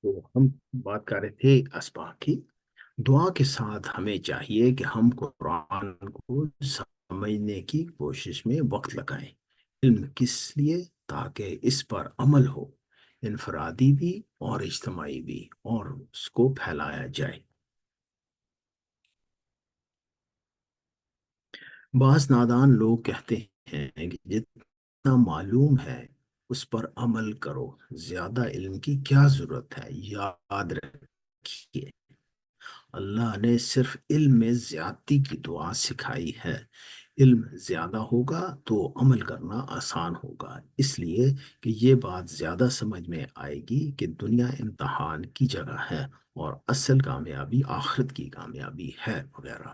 تو ہم بات کر رہے تھے اسباق کی. دعا کے ساتھ ہمیں چاہیے کہ ہم قرآن کو سمجھنے کی کوشش میں وقت لگائیں. علم کس لیے؟ تاکہ اس پر عمل ہو، انفرادی بھی اور اجتماعی بھی، اور اس کو پھیلایا جائے. بعض نادان لوگ کہتے ہیں کہ جتنا معلوم ہے اس پر عمل کرو، زیادہ علم کی کیا ضرورت ہے. یاد رکھیے، اللہ نے صرف علم میں زیادتی کی دعا سکھائی ہے. علم زیادہ ہوگا تو عمل کرنا آسان ہوگا، اس لیے کہ یہ بات زیادہ سمجھ میں آئے گی کہ دنیا امتحان کی جگہ ہے اور اصل کامیابی آخرت کی کامیابی ہے وغیرہ.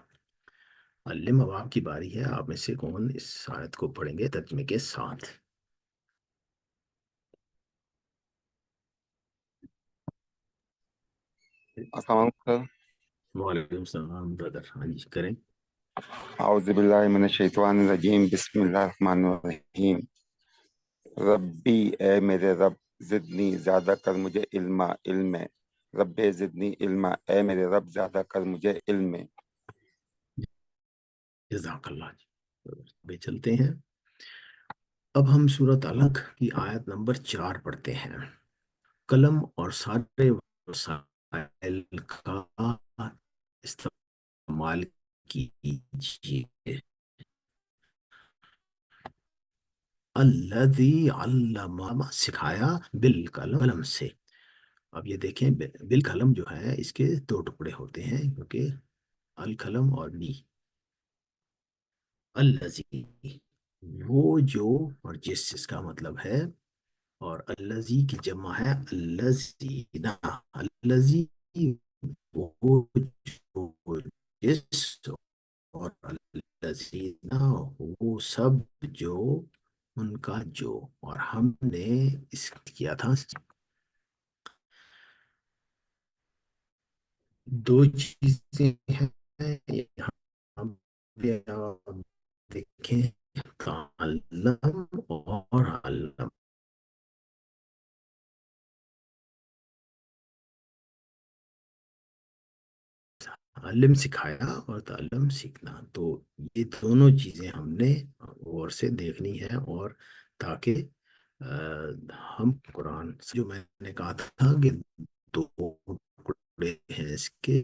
علم، اب آپ کی باری ہے. آپ میں سے کون اس آیت کو پڑھیں گے ترجمے کے ساتھ؟ السلام علیکم. وعلیکم السلام برادر. ہاں جی، کریں. اعوذ باللہ من الشیطان الرجیم. بسم اللہ الرحمن الرحیم. ربی، اے میرے رب، زدنی، زیادہ کر مجھے علما، علم میں. رب زدنی علما، اے میرے رب زیادہ کر مجھے علم میں. جزاک اللہ جی. بھی چلتے ہیں. اب ہم سورۃ علق کی آیت نمبر 4 پڑھتے ہیں. قلم اور سارے وسائل کا استعمال کیجیے. الذی علم، سکھایا، بالقلم، قلم سے. اب یہ دیکھیں، بالقلم جو ہے اس کے دو ٹکڑے ہوتے ہیں، کیونکہ القلم اور بی. الذی، وہ جو، اور جس کا مطلب ہے، اور الذی کی جمع ہے الذین. الذی، وہ جو، جس، اور الذین، وہ سب جو، ان کا جو. اور ہم نے اس کیا تھا دو چیزیں ہیں یہاں پہ آپ دیکھیں، تعلم اور علم. علم سکھایا اور تعلم سیکھنا، تو یہ دونوں چیزیں ہم نے غور سے دیکھنی ہے. اور تاکہ ہم قرآن جو میں نے کہا تھا کہ دو ٹکڑے ہیں اس کے،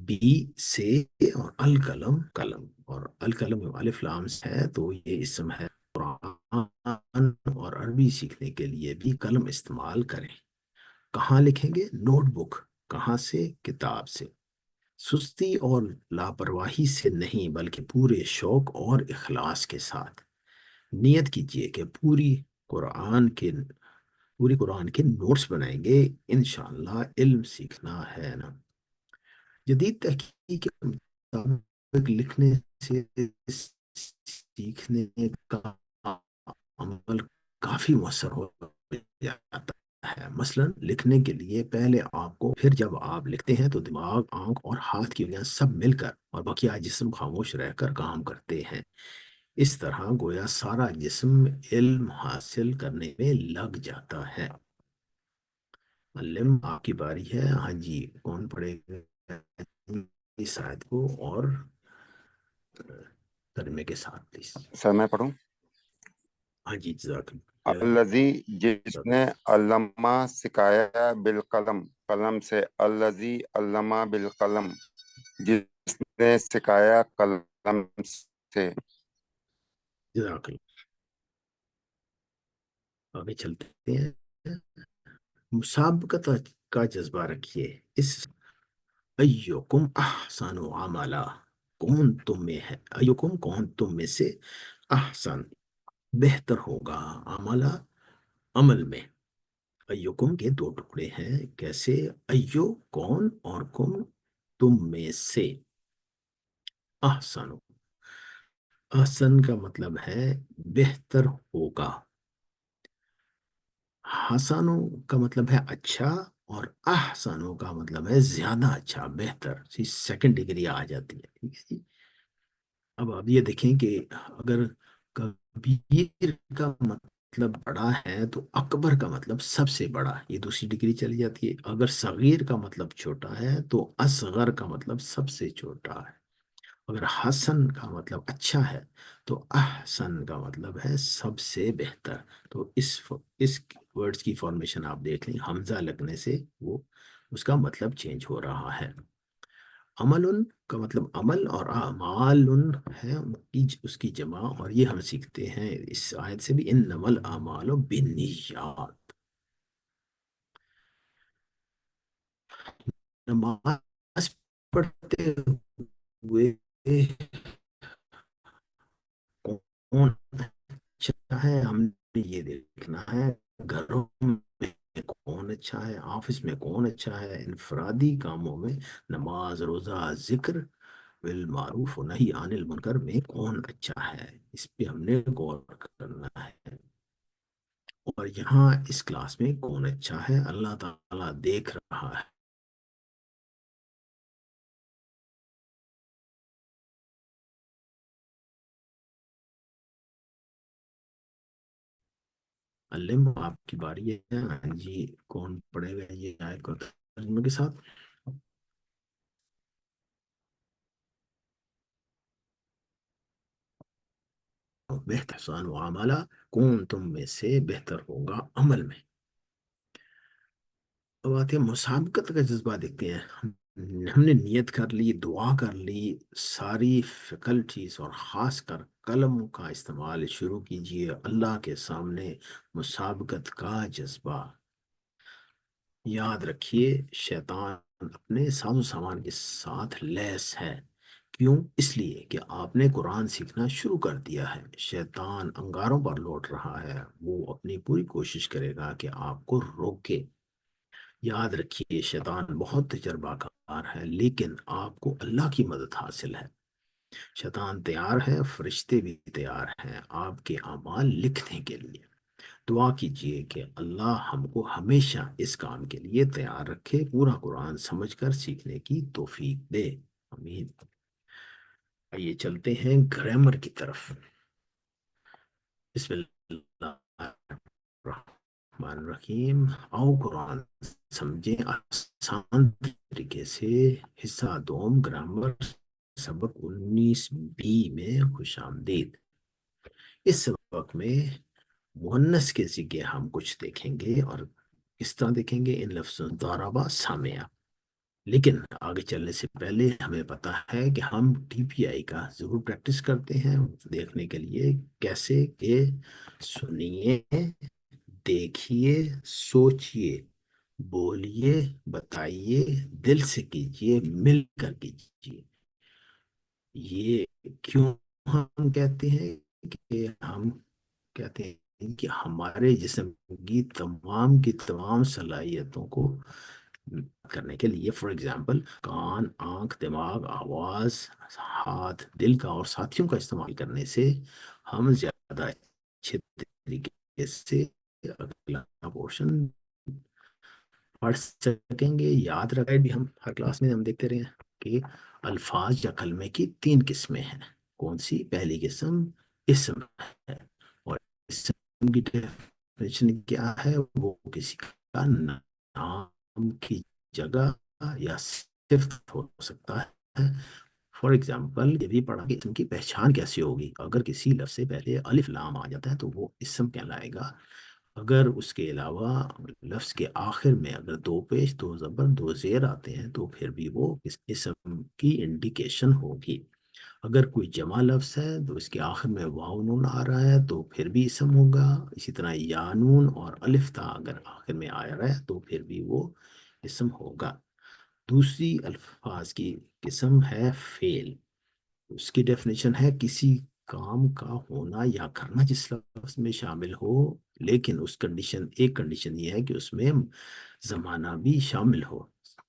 بی سے، اور القلم، قلم. اور القلم الف لام سے ہے، تو یہ اسم ہے. قرآن اور عربی سیکھنے کے لیے بھی قلم استعمال کریں. کہاں لکھیں گے؟ Note book. کہاں سے؟ کتاب سے. سستی اور لاپرواہی سے نہیں، بلکہ پورے شوق اور اخلاص کے ساتھ. نیت کیجئے کہ پوری قرآن کے نوٹس بنائیں گے. انشاءاللہ علم سیکھنا ہے نا. جدید تحقیق کے مطابق لکھنے سے سیکھنے کا عمل کافی مؤثر ہو جاتا ہے. مثلا لکھنے کے لیے پہلے آپ کو، پھر جب آپ لکھتے ہیں تو دماغ، آنکھ اور ہاتھ کی انگلیاں سب مل کر اور بقیہ جسم خاموش رہ کر کام کرتے ہیں. اس طرح گویا سارا جسم علم حاصل کرنے میں لگ جاتا ہے. علم، آپ کی باری ہے. ہاں جی، کون پڑھے گا اس آیت کو اور ترجمے کے ساتھ پلیز؟ سر میں پڑھوں؟ ہاں جی، جزاک الذی، جس اللہ. نے، علما، سکھایا، بالقلم، قلم سے. الذی علما بالقلم، جس نے سکھایا قلم سے. جزاک اللہ. آگے چلتے ہیں. مسابقت کا جذبہ رکھیے. اس ایوکم احسن عملا، کون تم میں ہے، ایوکم، کون تم میں سے، احسن، بہتر ہوگا، عملا، عمل میں. ایوکم کے دو ٹکڑے ہیں. کیسے؟ ایو کون، اور کم تم میں سے. احسن، احسن کا مطلب ہے بہتر ہوگا. حسنوں کا مطلب ہے اچھا، اور احسنوں کا مطلب ہے زیادہ اچھا، بہتر. سیکنڈ ڈگری آ جاتی ہے. ٹھیک ہے جی. اب آپ یہ دیکھیں کہ اگر کبیر کا مطلب بڑا ہے تو اکبر کا مطلب سب سے بڑا، یہ دوسری ڈگری چلی جاتی ہے. اگر صغیر کا مطلب چھوٹا ہے تو اصغر کا مطلب سب سے چھوٹا ہے. اگر حسن کا مطلب اچھا ہے تو احسن کا مطلب ہے سب سے بہتر. تو اس ورڈز کی فارمیشن آپ دیکھ لیں، حمزہ لگنے سے وہ اس کا مطلب چینج ہو رہا ہے. عمل کا مطلب عمل، اور اعمال ہے اس کی جمع. اور یہ ہم سیکھتے ہیں اس آیت سے بھی، انما الاعمال بالنیات. نماز پڑھتے ہوئے کون اچھا ہے ہم نے یہ دیکھنا ہے. گھروں میں کون اچھا ہے، آفس میں کون اچھا ہے، انفرادی کاموں میں نماز، روزہ، ذکر بالمعروف و نہی عن المنکر میں کون اچھا ہے، اس پہ ہم نے غور کرنا ہے. اور یہاں اس کلاس میں کون اچھا ہے، اللہ تعالیٰ دیکھ رہا ہے. علم آپ کی باری ہے. ہاں جی، کون پڑھے گا یہ آیت کو ترجمے کے ساتھ؟ بہتر سان و عملہ، کون تم میں سے بہتر ہوگا عمل میں. اب آتے ہیں مسابقت کا جذبہ دیکھتے ہیں. ہم نے نیت کر لی، دعا کر لی، ساری فیکلٹیز اور خاص کر قلم کا استعمال شروع کیجئے. اللہ کے سامنے مسابقت کا جذبہ. یاد رکھیے شیطان اپنے ساز و سامان کے ساتھ لیس ہے. کیوں؟ اس لیے کہ آپ نے قرآن سیکھنا شروع کر دیا ہے. شیطان انگاروں پر لوٹ رہا ہے، وہ اپنی پوری کوشش کرے گا کہ آپ کو روکے. یاد رکھیے شیطان بہت تجربہ کار ہے، لیکن آپ کو اللہ کی مدد حاصل ہے. شیطان تیار ہے، فرشتے بھی تیار ہیں آپ کے اعمال لکھنے کے لیے. دعا کیجئے کہ اللہ ہم کو ہمیشہ اس کام کے لیے تیار رکھے، پورا قرآن سمجھ کر سیکھنے کی توفیق دے. آمین. آئیے چلتے ہیں گرامر کی طرف. بسم اللہ الرحمن الرحیم. آؤ قرآن سمجھیں آسان طریقے سے. حصہ دوم، گرامر، سبق 19B میں خوش آمدید. اس سبق میں مؤنث کے ذکر ہم کچھ دیکھیں گے، اور کس طرح دیکھیں گے، ان لفظوں ضربہ سامعہ. لیکن آگے چلنے سے پہلے ہمیں پتا ہے کہ ہم ٹی پی آئی کا ضرور پریکٹس کرتے ہیں دیکھنے کے لیے کیسے کہ سنیے، دیکھیے، سوچیے، بولیے، بتائیے، دل سے کیجیے، مل کر کیجیے. یہ کیوں ہم کہتے ہیں کہ ہم کہتے ہیں کہ ہمارے جسم کی تمام صلاحیتوں کو کرنے کے لیے، فار ایگزامپل کان، آنکھ، دماغ، آواز، ہاتھ، دل کا اور ساتھیوں کا استعمال کرنے سے ہم زیادہ اچھے طریقے سے اگلا پورشن پڑھ سکیں گے. یاد رکھیں بھی ہم ہر کلاس میں ہم دیکھتے رہے ہیں کہ الفاظ یا کلمے کی 3 قسمیں ہیں. کون سی؟ پہلی قسم اسم ہے، اور اسم کی ڈیفینیشن کیا ہے؟ وہ کسی کا نام کی جگہ یا صفت ہو سکتا ہے. فار ایگزامپل یہ بھی پڑھا کہ اسم کی پہچان کیسے ہوگی. اگر کسی لفظ سے پہلے الف لام آ جاتا ہے تو وہ اسم کہلائے گا. اگر اس کے علاوہ لفظ کے آخر میں اگر 2 پیش، 2 زبر، 2 زیر آتے ہیں تو پھر بھی وہ اس اسم کی انڈیکیشن ہوگی. اگر کوئی جمع لفظ ہے تو اس کے آخر میں واو نون آ رہا ہے تو پھر بھی اسم ہوگا. اسی طرح یا نون اور الف تا اگر آخر میں آ رہا ہے تو پھر بھی وہ اسم ہوگا. دوسری الفاظ کی قسم ہے فعل. اس کی ڈیفینیشن ہے کسی کام کا ہونا یا کرنا جس لفظ میں شامل ہو، لیکن اس کنڈیشن، ایک کنڈیشن یہ ہے کہ اس میں زمانہ بھی شامل ہو،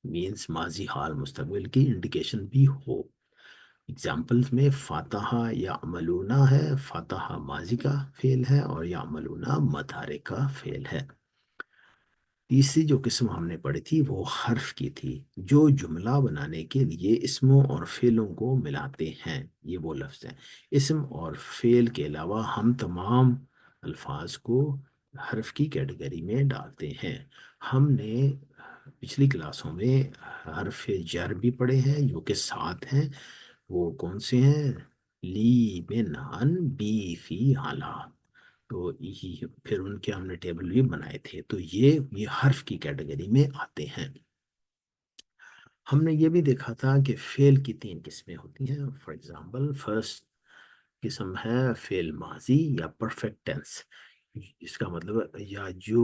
مینس ماضی، حال، مستقبل کی انڈیکیشن بھی ہو. اگزامپلز میں فاتحہ یا عملونا ہے. فاتحہ ماضی کا فعل ہے اور یا عملونا مضارع کا فعل ہے. تیسری جو قسم ہم نے پڑھی تھی وہ حرف کی تھی، جو جملہ بنانے کے لیے اسموں اور فعلوں کو ملاتے ہیں. یہ وہ لفظ ہیں. اسم اور فعل کے علاوہ ہم تمام الفاظ کو حرف کی کیٹیگری میں ڈالتے ہیں۔ ہم نے پچھلی کلاسوں میں حرف جر بھی پڑھے ہیں جو کہ 7 ہیں۔ وہ کون سے ہیں؟ لی، بن، ان، بی، فی، اعلیٰ۔ تو پھر ان کے ہم نے ٹیبل بھی بنائے تھے، تو یہ حرف کی کیٹیگری میں آتے ہیں۔ ہم نے یہ بھی دیکھا تھا کہ فعل کی 3 قسمیں ہوتی ہیں۔ فار ایگزامپل، فرسٹ قسم ہے فعل ماضی یا پرفیکٹ ٹینس، اس کا مطلب یا جو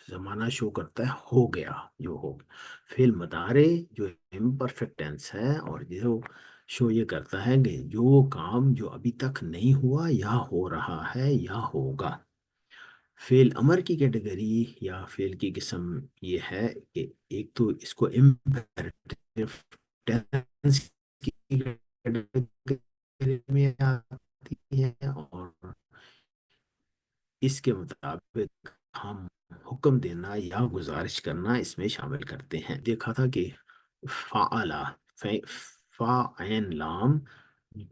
زمانہ شو کرتا ہے ہو گیا، جو ہو۔ فعل مضارع جو امپرفیکٹ ٹینس ہے اور جو شو یہ کرتا ہے کہ جو کام جو ابھی تک نہیں ہوا یا ہو رہا ہے یا ہوگا۔ فعل امر کی کیٹیگری یا فعل کی قسم یہ ہے کہ ایک تو اس کو امپیریٹیو ٹینس کی کیٹیگری میں آتی ہے، اور اس کے مطابق ہم حکم دینا یا گزارش کرنا اس میں شامل کرتے ہیں۔ دیکھا تھا کہ فعلا، فا عین لام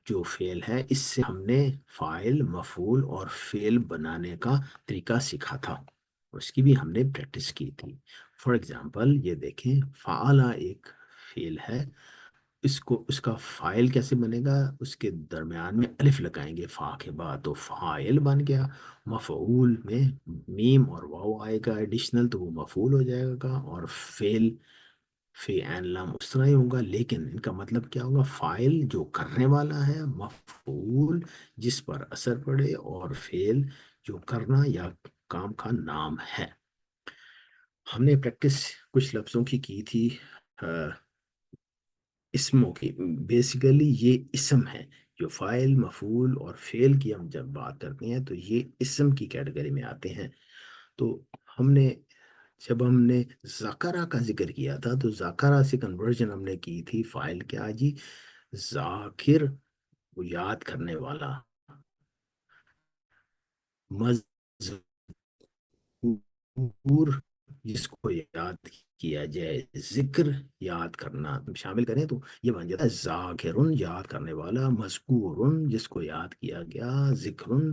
جو فعل ہے، اس سے ہم نے فاعل، مفعول اور فعل بنانے کا طریقہ سیکھا تھا، اس کی بھی ہم نے پریکٹس کی تھی۔ فار ایگزامپل یہ دیکھیں، فعلا ایک فعل ہے، اس کا فائل کیسے بنے گا؟ اس کے درمیان میں الف لگائیں گے فا کے بعد، تو فائل بن گیا۔ مفعول میں میم اور واو آئے گا ایڈیشنل، تو وہ مفعول ہو جائے گا، اور فعل فی عین لام اس طرح ہی ہوگا، لیکن ان کا مطلب کیا ہوگا؟ فائل جو کرنے والا ہے، مفعول جس پر اثر پڑے، اور فعل جو کرنا یا کام کا نام ہے۔ ہم نے پریکٹس کچھ لفظوں کی تھی، اسموں کی۔ بیسیکلی یہ اسم ہے، جو فاعل، مفعول اور فعل کی ہم جب بات کرتے ہیں تو یہ اسم کی کیٹیگری میں آتے ہیں۔ تو جب ہم نے ذکرہ کا ذکر کیا تھا تو ذکرہ سے کنورژن ہم نے کی تھی، فاعل کیا جی؟ ذاکر، وہ یاد کرنے والا، مذکور جس کو یاد کیا جائے، ذکر یاد کرنا شامل کریں تو یہ بن جاتا ہے ذاکرن یاد کرنے والا، مذکورن جس کو یاد کیا گیا، ذکرن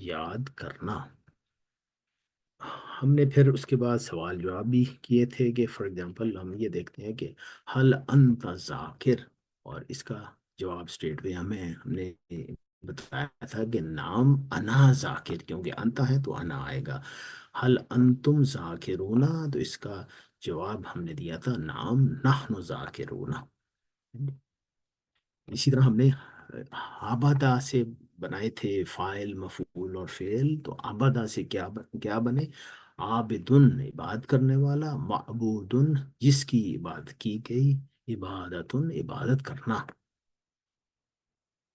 یاد کرنا۔ ہم نے پھر اس کے بعد سوال جواب بھی کیے تھے کہ فار ایگزامپل ہم یہ دیکھتے ہیں کہ حل انت ذاکر، اور اس کا جواب اسٹریٹ وے ہم نے بتایا تھا کہ نام انا ذاکر، کیونکہ انتا ہے تو انا آئے گا۔ حل انتم ذاکرون، تو اس کا جواب ہم نے دیا تھا نام نحن ذاکرون۔ اسی طرح ہم نے آبادا سے بنائے تھے فاعل، مفعول اور فعل، تو آبادا سے کیا بنے؟ عابدن عبادت کرنے والا، معبودن جس کی عبادت کی گئی، عبادتن عبادت کرنا۔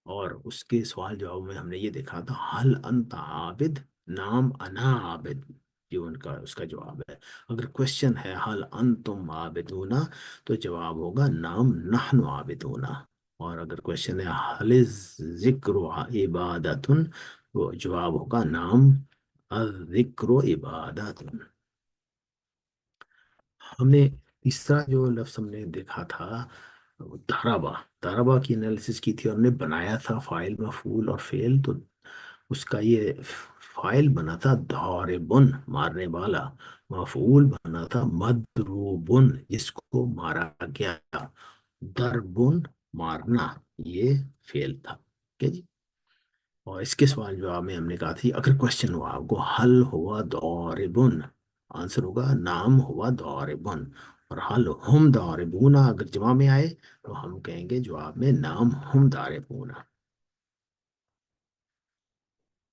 اور اس کے سوال جواب میں ہم نے یہ دیکھا تھا حل انت عابد، نام انا عابد، جو اس کا جواب ہے۔ اگر کوشچن ہے حل انتم عابدون، تو جواب ہوگا نام نحن عابدون۔ اور اگر کوشچن ہے حل ذکر عبادتن، تو جواب ہوگا نام الذکر عبادتن۔ ہم نے تیسرا جو لفظ ہم نے دیکھا تھا دارابا کی انالیسس کی تھی، اور ہم نے بنایا تھا فاعل، مفعول اور فعل۔ تو اس کا یہ فاعل بنا تھا داربن مارنے والا، مفعول بنا تھا مدروبن جس کو مارا گیا، دربن مارنا یہ فعل تھا۔ ٹھیک ہے جی۔ اور اس کے سوال جواب میں ہم نے کہا تھی اگر کوشچن ہوا آپ کو حل ہوا داربن، آنسر ہوگا نام ہوا داربن، اور حل ہم داربون اگر جمع میں آئے تو ہم کہیں گے جواب میں نام ہم داربون۔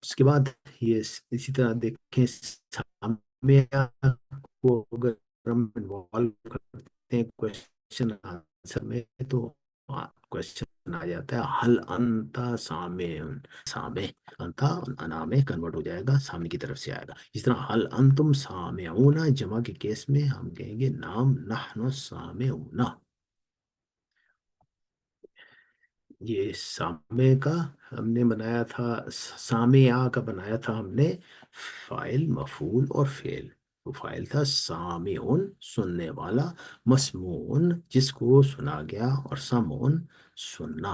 اس کے بعد یہ اسی طرح دیکھیں سامعہ کو اگر ہم انوالو کرتے ہیں کوشچن آنسر میں، تو کوشچن آ جاتا ہے حل انتا سامعون، سامع انتا انا میں کنورٹ ہو جائے گا، سامنے کی طرف سے آئے گا۔ اس طرح حل انتم سامعون جمع کے کیس میں ہم کہیں گے نام نحن سامعون۔ یہ سامع کا ہم نے بنایا تھا، سامعہ کا بنایا تھا ہم نے فاعل، مفعول اور فعل۔ تو فاعل تھا سامعون سننے والا، مسموعون جس کو سنا گیا، اور سمعون سننا۔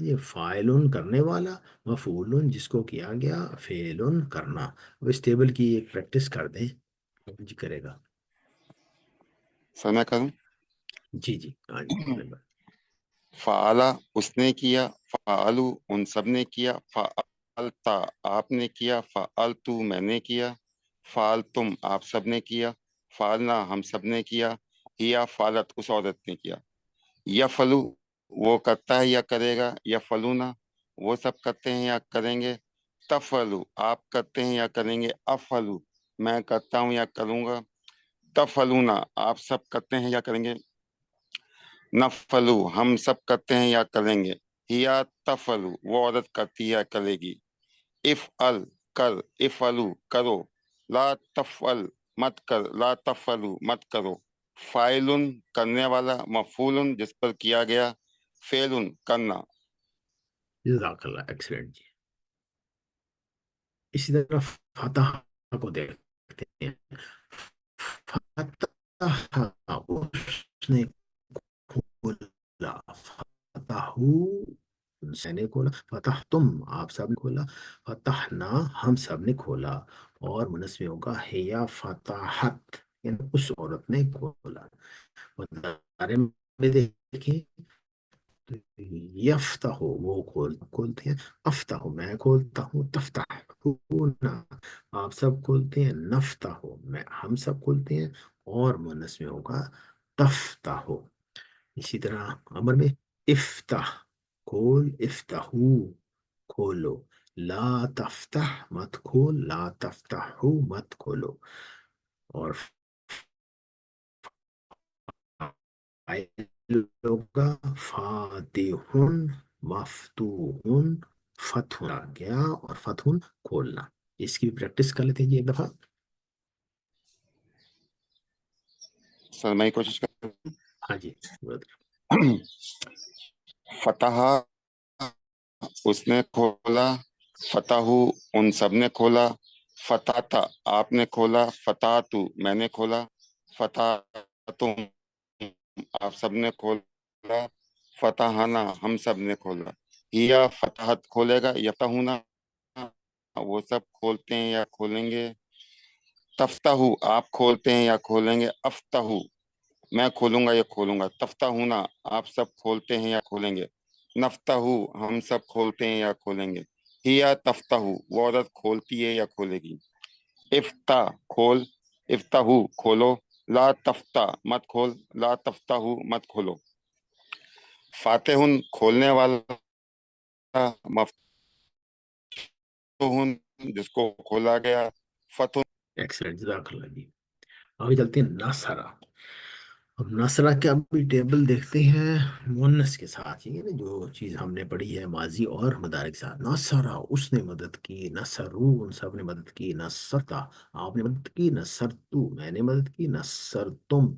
یہ فاعلن کرنے والا، مفعولن جس کو کیا گیا، فعلن کرنا. اب اس ٹیبل کی ایک پریکٹس کر دیں. جی کرے گا. سر میں کروں؟ جی جی ہاں جی نمبر. فعلا اس نے کیا، فعلو ان سب نے کیا، فعلتا آپ نے کیا، فعلتو میں نے کیا، فعلتم آپ سب نے کیا، فعلنا ہم سب نے کیا، ہیا فعلت اس عورت نے کیا. یفلو وہ کرتا ہے یا کرے گا، یفلونا وہ سب کرتے ہیں یا کریں گے، تفلو آپ کرتے ہیں یا کریں گے، افلو میں کرتا ہوں یا کروں گا، تفلونا آپ سب کرتے ہیں یا کریں گے، نفلو ہم سب کرتے ہیں یا کریں گے، ہیا تفلو وہ عورت کرتی ہے یا کرے گی، افعل کر، افعلو کرو، لا تفعل مت کر، لا تفعلو مت کرو، فاعلن کرنے والا، مفعولن جس پر کیا گیا، فعلن کرنا. جزاک اللہ ایکسلنٹ جی. اسی طرح فتح کو دیکھتے ہیں. فتح اس نے کھولا، فتحو سے نے کھولا، فتح تم آپ سب نے کھولا، فتحنا ہم سب نے کھولا، اور منصب میں ہوگا ہیا فتحت یعنی اس عورت نے کھولا. مضارع میں دیکھیں یفتح وہ کھولتے ہیں، افتح میں کھولتا ہوں، تفتح آپ سب کھولتے ہیں، نفتح میں ہم سب کھولتے ہیں، اور مؤنث میں ہوگا تفتح. اسی طرح امر میں افتح کھول، افتحو کھولو، لا تفتح مت کھول، لا تفتحو مت کھولو. اور ہوگا فاتح مفتوح، فتح آ گیا اور فتح کھولنا. اس کی بھی پریکٹس کر لیتے ہیں جی ایک دفعہ. سر میں کوشش کر ہاں جی. فتح اس نے کھولا، فتح ان سب نے کھولا، فتح آپ نے کھولا، فتح تو میں نے کھولا، فتح تم آپ سب نے کھولا، فتحنا ہم سب نے کھولا، ہیا فتحت کھولے گا، یفتحونا وہ سب کھولتے ہیں یا کھولیں گے، تفتح آپ کھولتے ہیں یا کھولیں گے، افتح میں کھولوں گا یا کھولوں گا، تفتحونا آپ سب کھولتے ہیں یا کھولیں گے، نفتح ہم سب کھولتے ہیں یا کھولیں گے، ہیا تفتح وہ عورت کھولتی ہے یا کھولے گی، افتح کھول، افتح کھولو، لا تفتح مت کھول، لا تفتح مت کھولو، فاتح کھولنے والا، مفتوح جس کو کھولا گیا، فتح. ایکسلنٹ جزاک اللہ جی. آگے چلتے ہیں ناصرہ. اب ناصرہ کے اب بھی ٹیبل دیکھتے ہیں مونس کے ساتھ. یہ نا جو چیز ہم نے پڑھی ہے ماضی اور مضارع کے ساتھ. ناصرہ اس نے مدد کی، نصرو ان سب نے مدد کی، نصرتا آپ نے مدد کی، نصرتو میں نے مدد کی، نصرتم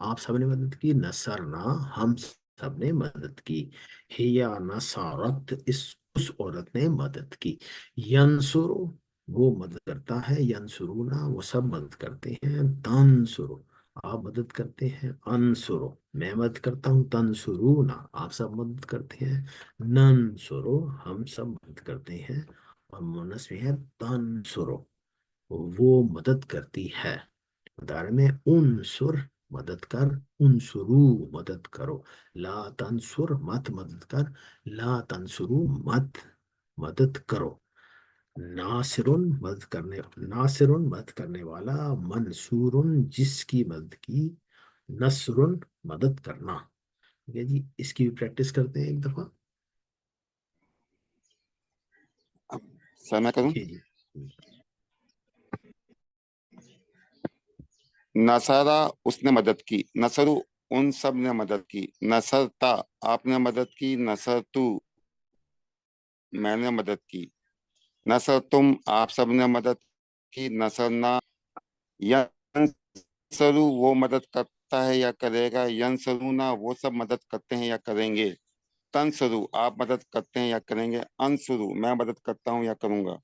آپ سب نے مدد کی، نصرنا ہم سب نے مدد کی، ہیا نصرت اس عورت نے مدد کی، ینصرو وہ مدد کرتا ہے، ینصرونا وہ سب مدد کرتے ہیں، تنصرو آپ مدد کرتے ہیں، انصرو میں مدد کرتا ہوں، تنصرونا آپ سب مدد کرتے ہیں، ننصرو ہم سب مدد کرتے ہیں، اور مونس میں ہے تنصرو وہ مدد کرتی ہے. مضارع میں انصر مدد کر، انصرو مدد کرو، لا تنصر مت مدد کر، لا تنصرو مت مدد کرو. ناصرن مدد کرنے والا، منصورن جس کی مدد کی، نصرن مدد کرنا. ٹھیک ہے جی. اس کی بھی پریکٹس کرتے ہیں ایک دفعہ. سر میں کروں؟ جی جی نصرہ اس نے مدد کی، نصرو ان سب نے مدد کی، نصرتا آپ نے مدد کی، نصرتو میں نے مدد کی، نصرتم آپ سب نے مدد کی، نصرنا ینصرو وہ مدد کرتا ہے یا کرے گا، ینصرونا وہ سب مدد کرتے ہیں یا کریں گے، تنصرو آپ مدد کرتے ہیں یا کریں گے، انصرو میں مدد کرتا ہوں یا کروں گا،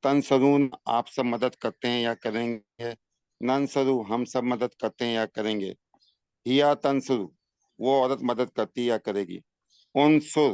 تنصرون آپ سب مدد کرتے ہیں یا کریں گے، ننصرو ہم سب مدد کرتے ہیں یا کریں گے، ہیا تنصرو وہ عورت مدد کرتی یا کرے گی، انصر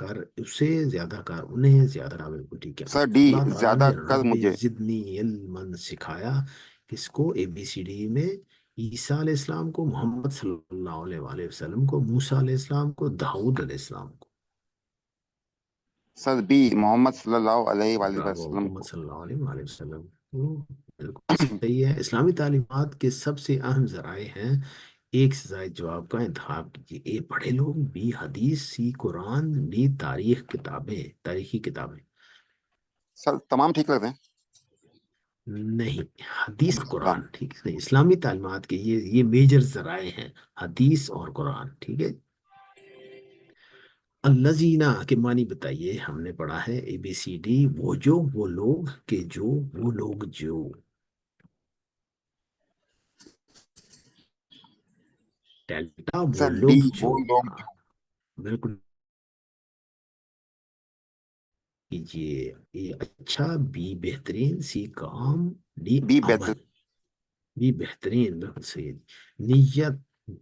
کر اسے زیادہ کر انہیں زیادہ کر، بالکل ٹھیک ہے۔ سر ڈی اللہ تعالیٰ زیادہ نے کر رب مجھے، زدنی علما سکھایا، کس کو؟ اے بی سی ڈی میں عیسیٰ علیہ السلام کو، محمد صلی اللہ علیہ وآلہ وسلم کو، موسیٰ علیہ السلام کو، داؤد علیہ السلام کو۔ سر بی محمد صلی اللہ علیہ وآلہ برافو، وسلم محمد کو۔ صلی اللہ علیہ وآلہ وسلم کو، بالکل صحیح ہے۔ اسلامی تعلیمات کے سب سے اہم ذرائع ہیں، ایک سے زائد جواب کا انتخاب کیجیے۔ اے پڑھے لوگ، بی حدیث، سی قرآن، ڈی تاریخ کتابیں، تاریخی کتابیں۔ سر تمام ٹھیک لگتے ہیں۔ نہیں، حدیث ہاں قرآن، ٹھیک ہے۔ اسلامی تعلیمات کے یہ میجر ذرائع ہیں، حدیث اور قرآن، ٹھیک ہے۔ الذین کے معنی بتائیے، ہم نے پڑھا ہے اے بی سی ڈی، وہ جو، وہ لوگ، کہ جو، وہ لوگ جو، ڈیلٹا وہ سر ڈی لوگ وہ جو، لوگ ہاں، جو۔ بالکل کیجیے۔ اے اچھا، بی بہترین، سی کام، ڈی بی بہتر۔ عمل، بھی بہترین، بالکل صحیح۔ نیت،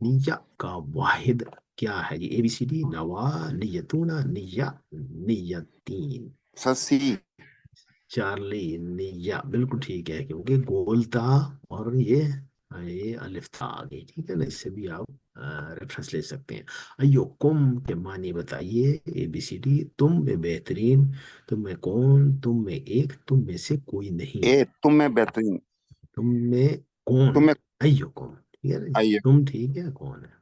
نیت کا واحد کیا ہے؟ یہ اے بی سی ڈی، نوا، نیتونا، نیت، نیتین، سر سی۔ چارلی، نیا، بالکل ٹھیک ہے، کیونکہ گول تھا اور یہ الف تھا آگے، ٹھیک ہے نا، اس سے بھی آپ ریفرنس لے سکتے ہیں۔ ایوکم کے معنی بتائیے، اے بی سی ڈی، تم میں بہترین، تم میں کون، تم میں ایک، تم میں سے کوئی اے نہیں، تم میں بہترین، تم میں کون، تم میں ایوکم، ٹھیک ہے نا، آئیے۔ تم ٹھیک ہے، کون ہے؟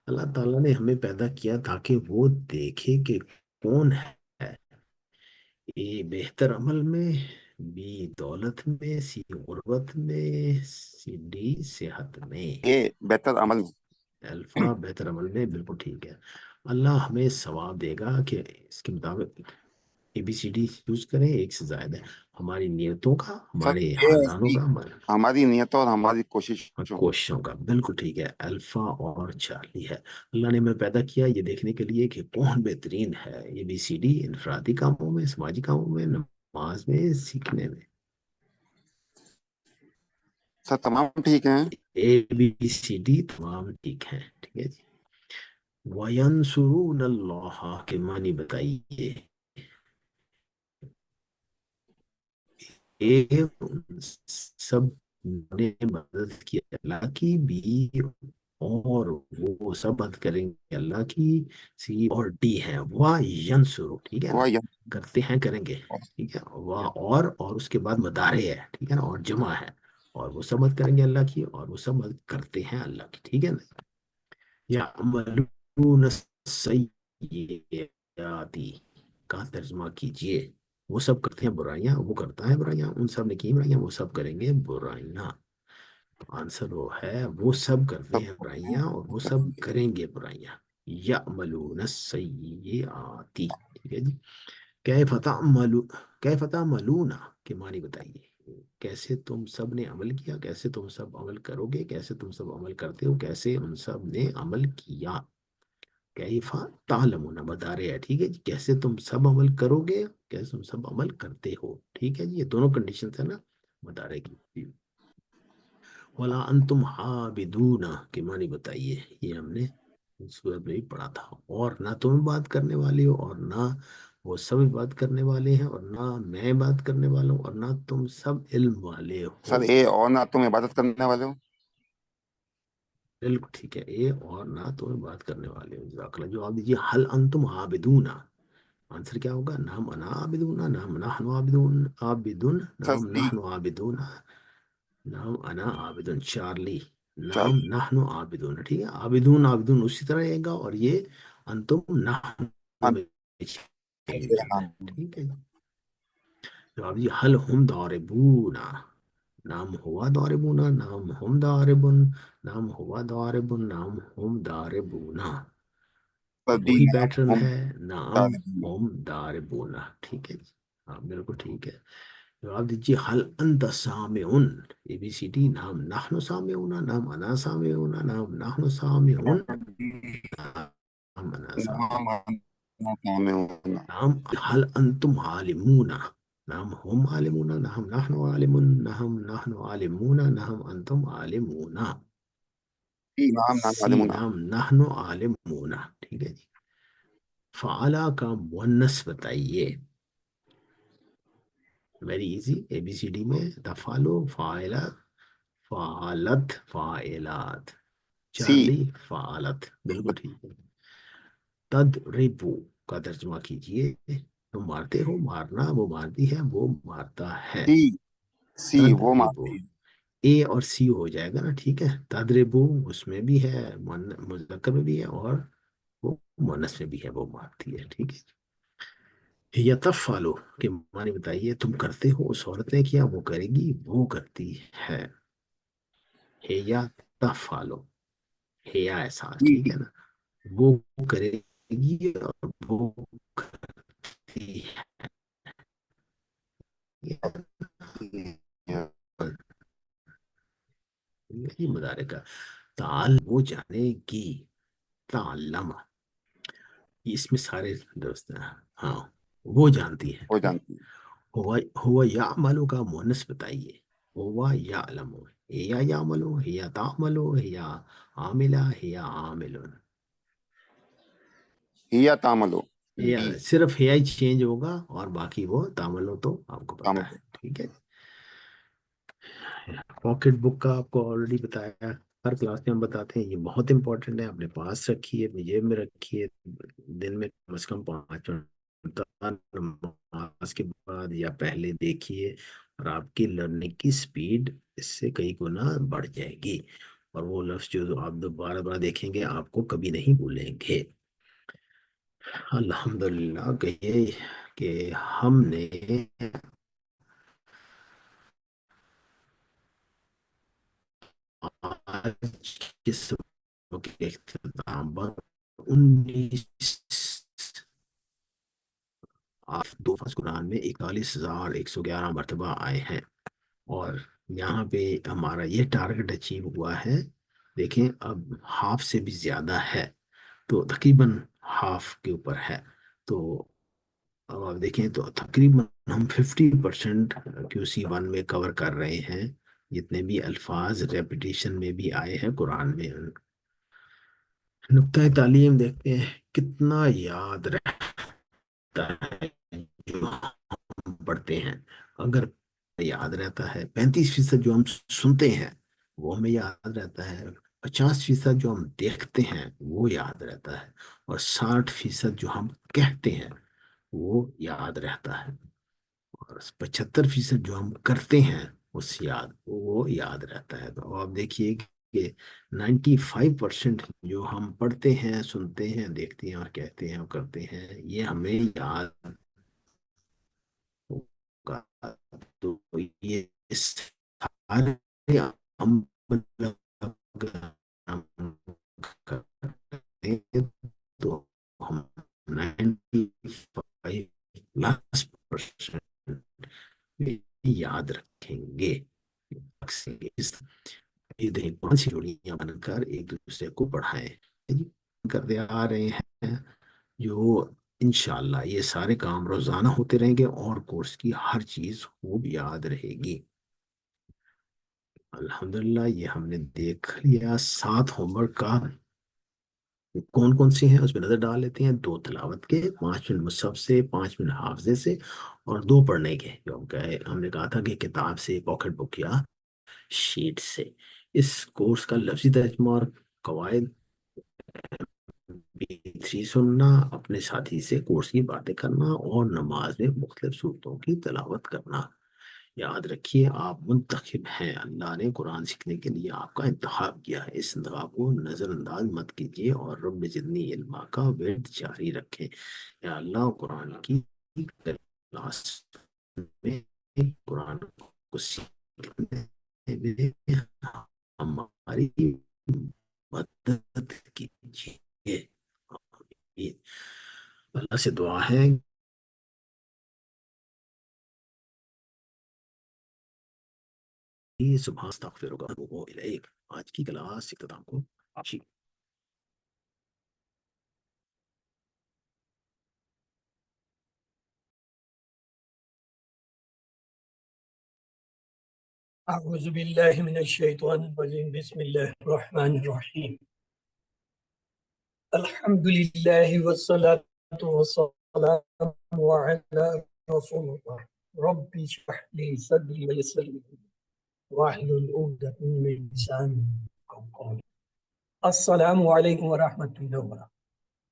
اللہ تعالیٰ نے ہمیں پیدا کیا تاکہ وہ دیکھے کہ کون ہے۔ اے بہتر عمل میں، بی دولت میں، سی غربت میں، سی ڈی صحت میں۔ اے بہتر عمل میں۔ الفا بہتر عمل میں، بالکل ٹھیک ہے۔ اللہ ہمیں ثواب دے گا کہ اس کے مطابق اے بی سی ڈی یوز کریں، ایک سے زائد ہے، ہماری نیتوں کا، سر ہمارے اے خاندانوں سی کا، ہمارے ہماری نیتوں اور ہماری کوششوں۔ کوششوں کا، بالکل ٹھیک ہے، الفا اور چارلی ہے۔ اللہ نے ہمیں پیدا کیا یہ دیکھنے کے لیے کہ کون بہترین ہے، اے بی سی ڈی، انفرادی کاموں میں، سماجی کاموں میں، نماز میں، سیکھنے میں۔ سر تمام ٹھیک ہیں۔ اے بی سی ڈی تمام ٹھیک ہیں، ٹھیک ہے جی۔ وَيَنْصُرُونَ اللَّهَ کے معنی بتائیے، ایک سب نے مدد کی اللہ کی، بھی اور وہ سب مدد کریں گے اللہ کی، سی اور ڈی ہے وہ ینسرو، ٹھیک ہے نا، وہ کرتے ہیں، کریں گے، ٹھیک ہے، وہ اور اس کے بعد مدارے ہے، ٹھیک ہے نا، اور جمع ہے، اور وہ سب مدد کریں گے اللہ کی، اور وہ سب مدد کرتے ہیں اللہ کی، ٹھیک ہے نا۔ یعملون السیئات کا ترجمہ کیجئے، وہ سب کرتے ہیں برائیاں، وہ کرتا ہے برائیاں، ان سب نے کی برائیاں، وہ سب کریں گے برائیاں۔ آنسر وہ ہے، وہ سب کرتے ہیں برائیاں اور وہ سب کریں گے برائیاں۔ یعملون السیئات، ٹھیک ہے جی۔ کیف تعملون، کیف تعملون کے معنی بتائیے، کیسے تم سب نے عمل کیا، کیسے تم سب عمل کرو گے، کیسے تم سب عمل کرتے ہو، کیسے ان سب نے عمل کیا۔ کیفا تعلمون بتا رہے ہیں، ٹھیک ہے جی، کیسے تم سب عمل کرو گے، کیسے تم سب عمل کرتے ہو، ٹھیک ہے جی، یہ دونوں کنڈیشنز ہیں نا بتا رہے کی۔ وَلَا أَنْتُمْ عَابِدُونَ کے معنی بتائیے، یہ ہم نے سورت میں بھی پڑھا تھا، اور نہ تم بات کرنے والے ہو، اور نہ وہ سب بات کرنے والے ہیں، اور نہ میں بات کرنے والا ہوں، اور نہ تم سب علم والے سر ہو، اے اور نہ تم عبادت کرنے والے ہو۔ بالکل ٹھیک ہے، اے اور نہ تم بات کرنے والے ہو، جزاک اللہ۔ جواب دیجیے، حل انتم عابدون، آنسر کیا ہوگا؟ نام انا عابدون، نام نحن عابدون، عابدون، سر نام سی نحن عابدون، نام انا عابدون، چارلی، چار۔ نام نحن عابدون، ٹھیک ہے، عابدون عابدون اسی طرح رہے گا، اور یہ انتم نحن میں چینج ہے، ٹھیک ہے۔ جواب یہ، حل ہم داربون، نام ہوا داربون، نام ہم داربون، نام ہوا داربون، نام ہم داربون، سر ڈی وہی نام پیٹرن ہم ہے، نام طالبون۔ ہم داربون، ٹھیک ہے جی، ہاں بالکل ٹھیک ہے۔ جواب دیجیے، حل انت سامعون، اے بی سی ڈی، نام نحن سامعون، نام انا سامعون، نام نحن سامعون، نام انا سامعون، نام انا سامعون۔ نام حل انتم عالمون، نام هم عالمون، نحن نحن عالمون، نحن نحن عالمون، نحن انتم عالمون، ڈی نام نام سی عالمون۔ نام نحن عالمون، ٹھیک ہے جی۔ فعلا کا مونس بتائیے. Very easy. A B C D میں تفعلو، فاعلہ، فعلت، فاعلات. سی. چارلی فعلت، بالکل ٹھیک ہے. تضربو کا ترجمہ کیجئے. تم مارتے ہو، مارنا، وہ مارتی ہے، وہ مارتا ہے. سی. سی وہ تضربو مارتی ہے. اے اور سی ہو جائے گا نا، ٹھیک ہے. تضربو اس میں بھی ہے، مذکر میں بھی ہے، اور وہ مونس میں بھی ہے، وہ مارتی ہے، ٹھیک ہے. یا تفعلو کہ معنی بتائیے. تم کرتے ہو، اس عورت نے کیا، وہ کرے گی، وہ کرتی ہے. یا تفعلو، یا ایسا، جی. ٹھیک ہے نا. وہ کرے گی اور وہ کرتی ہے. یہ مدارے کا تعال وہ جانے گی. تعلم، اس میں سارے دوست ہیں. ہاں، وہ جانتی ہے. وہ جانتی ہے. ہوا یعملو کا مونس بتائیے. ہوا یعلمو، یا یعملو، یا تعملو، یا عاملہ، یا عاملون. ہیا تعملو. یا بی. صرف ہی چینج ہوگا اور باقی وہ تعملو تو آپ کو پتا تعملو. ہے، ٹھیک ہے. پاکٹ بک کا آپ کو آلریڈی بتایا، ہر کلاس میں ہم بتاتے ہیں، یہ بہت امپورٹنٹ ہے. اپنے پاس رکھیے، اپنی جیب میں رکھیے. دن میں کم از کم 5 منٹ نماز کے بعد یا پہلے دیکھیے، اور آپ کی لرننگ کی سپیڈ اس سے کئی گنا بڑھ جائے گی. اور وہ لفظ جو آپ دوبارہ بار دیکھیں گے آپ کو کبھی نہیں بھولیں گے. الحمدللہ کہیے کہ ہم نے آج کے سبق کے اختتام پر 19 دو قرآن میں 41,111 مرتبہ آئے ہیں. اور یہاں پہ ہمارا یہ ٹارگٹ اچیو ہوا ہے. دیکھیں اب ہاف سے بھی زیادہ ہے، تو تقریباً ہاف کے اوپر ہے. تو اب آپ دیکھیں تو تقریباً ہم 50% QC1 میں کور کر رہے ہیں. جتنے بھی الفاظ ریپیٹیشن میں بھی آئے ہیں قرآن میں. نقطۂ تعلیم دیکھتے ہیں کتنا یاد رہتا ہے جو ہم پڑھتے ہیں. اگر یاد رہتا ہے 35% جو ہم سنتے ہیں وہ ہمیں یاد رہتا ہے. 50% جو ہم دیکھتے ہیں وہ یاد رہتا ہے. اور 60% جو ہم کہتے ہیں وہ یاد رہتا ہے. اور 75% جو ہم کرتے ہیں وہ یاد رہتا ہے. تو آپ دیکھیے کہ 95% جو ہم پڑھتے ہیں، سنتے ہیں، دیکھتے ہیں اور کہتے ہیں اور کرتے ہیں یہ ہمیں یاد ہوگا. تو یہ سارے عمل اگر ہم کرتے ہیں تو ہم 95% یاد رکھیں گے. کون سی جوڑیاں بن کر ایک دوسرے کو پڑھائیں کرتے آ رہے ہیں، جو انشاءاللہ یہ سارے کام روزانہ ہوتے رہیں گے اور کورس کی ہر چیز خوب یاد رہے گی. الحمدللہ یہ ہم نے دیکھ لیا. 7 ہوم ورک کا کون کون سے ہیں اس پہ نظر ڈال لیتے ہیں. 2 تلاوت کے، 5 منٹ مصحف سے، 5 منٹ حافظے سے، اور 2 پڑھنے کے جو ہم نے کہا تھا کہ کتاب سے، پاکٹ بک یا شیٹ سے. اس کورس کا لفظی ترجمہ اور قواعد B3 سننا، اپنے ساتھی سے کورس کی باتیں کرنا، اور نماز میں مختلف صورتوں کی تلاوت کرنا. یاد رکھیے آپ منتخب ہیں. اللہ نے قرآن سیکھنے کے لیے آپ کا انتخاب کیا ہے. اس انتخاب کو نظر انداز مت کیجیے اور رب زدنی علما کا ورد جاری رکھیں. یا اللہ قرآن کی کلاس میں قرآن کو سیکھنے میں ہماری مدد کیجیے. اللہ سے دعا ہے سبحان استغفرک واتوب الیک. آج کی کلاس اختتام کو أعوذ بالله من الشيطان الرجيم بسم الله الرحمن الرحيم الحمد لله والصلاة والسلام على رسول الله رب اشرح لي صدري ويسر لي أمري واحلل عقدة من لساني يفقهوا قولي. السلام علیکم ورحمۃ اللہ وبرکاتہ۔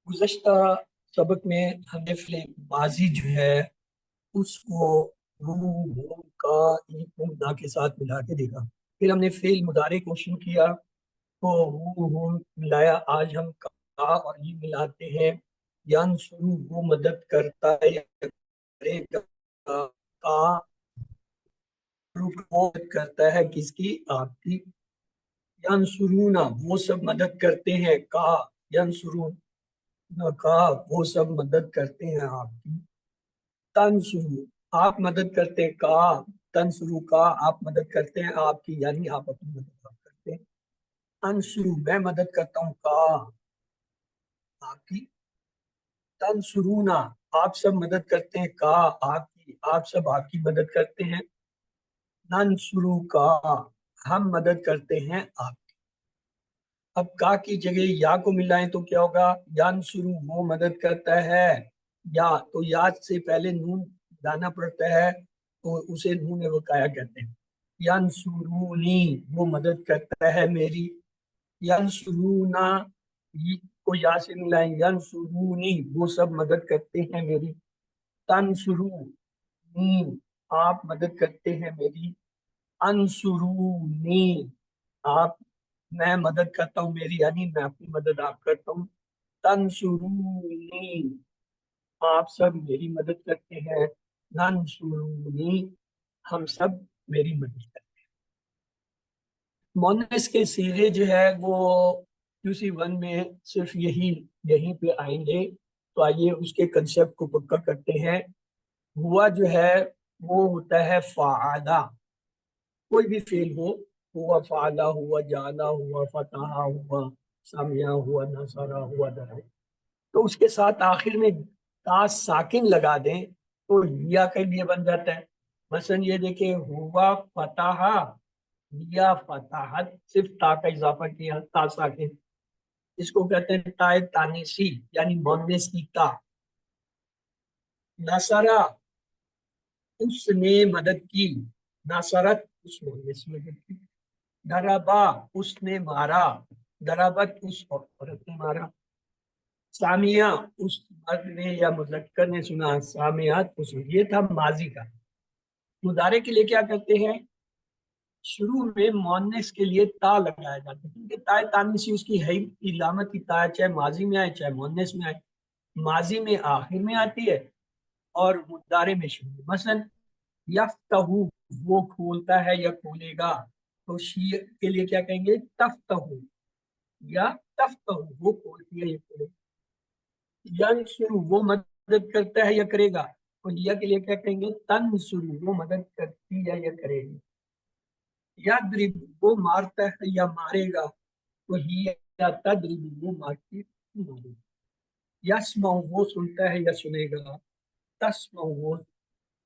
گزشتہ سبق میں ہم نے فعل ماضی جو ہے اس کو ہوں کا نہ کے ساتھ ملا کے دیکھا، پھر ہم نے فعل مضارع کو شروع کیا تو ہوں ملایا۔ آج ہم کا اور یہ ملاتے ہیں، ینصرو وہ مدد کرتا ہے یا کرے گا، کا مدد کرتا ہے کس کی؟ آپ کی۔ ینصرونا وہ سب مدد کرتے ہیں، کا ینصرون کا وہ سب مدد کرتے ہیں آپ کی۔ تنصرو آپ مدد کرتے ہیں، کا تنصرو کا آپ مدد کرتے ہیں آپ کی، یعنی آپ اپنی مدد کرتے ہیں۔ انصرو میں مدد کرتا ہوں، کا آپ کی۔ تنصرونا آپ سب مدد کرتے ہیں، کا آپ کی، آپ سب آپ کی مدد کرتے ہیں۔ ننصرو کا ہم مدد کرتے ہیں آپ کی۔ اب کا کی جگہ یا کو ملائیں تو کیا ہوگا؟ ینصرو وہ مدد کرتا ہے، یا تو یا سے پہلے نون لانا پڑتا ہے تو اسے نون وقایا کہتے ہیں۔ ینصرونی وہ مدد کرتا ہے میری، ینصرونا کو یا سے ملائیں، ینصرونی وہ سب مدد کرتے ہیں میری۔ تنصرونی آپ مدد کرتے ہیں میری۔ انصرونی آپ میں مدد کرتا ہوں میری، یعنی میں اپنی مدد آپ کرتا ہوں۔ تنصرونی آپ سب میری مدد کرتے ہیں، ننصرونی ہم سب میری مدد کرتے ہیں۔ مؤنث کے صیغے جو ہے وہ QC1 میں صرف یہیں پہ آئیں گے، تو آئیے اس کے کنسیپٹ کو پکا کرتے ہیں۔ ہوا جو ہے وہ ہوتا ہے فعالہ، کوئی بھی فعل ہو، ہوا فعلہ، ہوا جعلہ، ہوا فتح، ہوا سمع، ہوا نصر، ہوا ضرب، تو اس کے ساتھ آخر میں تا ساکن لگا دیں تو یا کے لیے بن جاتا ہے۔ مثلا یہ دیکھیں، ہوا فتح، یا فتحت، صرف تا کا اضافہ کیا، تا ساکن، اس کو کہتے ہیں تا تانیسی، یعنی مؤنث کی تا۔ نصرہ اس نے مدد کی، نصرت اس مؤنث مدد کی۔ ضربا اس نے مارا، ضربت اس عورت نے مارا۔ سامیہ اس مرد نے یا مذکر نے سنا، سامیات اس نے۔ یہ تھا ماضی کا۔ مضارع کے لیے کیا کرتے ہیں؟ شروع میں مؤنث کے لیے تا لگایا جاتا ہے، کیونکہ تا تانیسی اس کی ہے علامت کی تا ہے، چاہے ماضی میں آئے چاہے مؤنث میں آئے۔ ماضی میں آخر میں آتی ہے اور مضارع میں شروع میں۔ مثلا یفتح وہ کھولتا ہے یا کھولے گا، تو شی کے لیے کیا کہیں گے؟ تفتح، یا تفتح وہ کھولتی ہے یا کھولے گا۔ ینصر وہ مدد کرتا ہے یا کرے گا، تو یا کے لیے کیا کہیں گے؟ تنصر وہ مدد کرتی ہے یا کرے گی۔ یضرب وہ مارتا ہے یا مارے گا، تو یا تضرب وہ مارتی ہے۔ یسمع وہ سنتا ہے یا سنے گا، تسمع وہ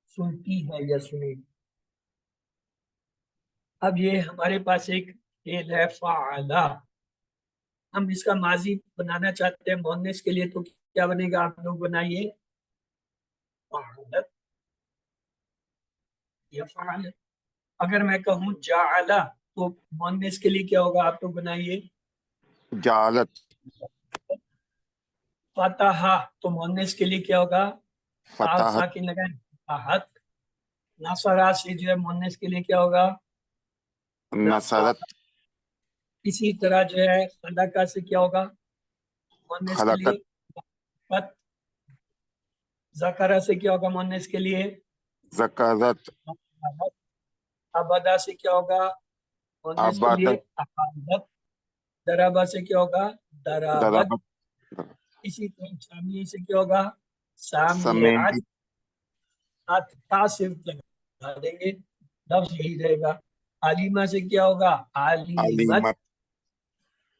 سنتی ہے یا سنے گی۔ اب یہ ہمارے پاس ایک فعل ہے فعلا، ہم اس کا ماضی بنانا چاہتے ہیں مؤنث کے لیے، تو کیا بنے گا؟ آپ لوگ بنائیے، فعلت یا فعلت۔ اگر میں کہوں جعلا تو مؤنث کے لیے کیا ہوگا؟ آپ لوگ بنائیے، جعلت۔ فتح تو مؤنث کے لیے کیا ہوگا؟ فتحت۔ ساکن لگائیں، فتحت۔ نصرہ سے جو ہے مؤنث کے لیے کیا ہوگا؟ نصرت۔ اسی طرح جو ہے خلقہ سے کیا ہوگا مؤنث کے لیے؟ خلقت۔ ذکرہ سے کیا ہوگا مؤنث کے لیے؟ ذکرت۔ ابدا سے کیا ہوگا مؤنث کے لیے؟ ابادت۔ ابادت۔ دربا سے کیا ہوگا؟ درابت۔ ضربت۔ اسی طرح سامیہ سے کیا ہوگا؟ سامیعت۔ سمیعت۔ تا صرف لگا دیں گے، لفظ یہی رہے گا۔ علیمہ سے کیا ہوگا؟ علیمت۔ علیمت۔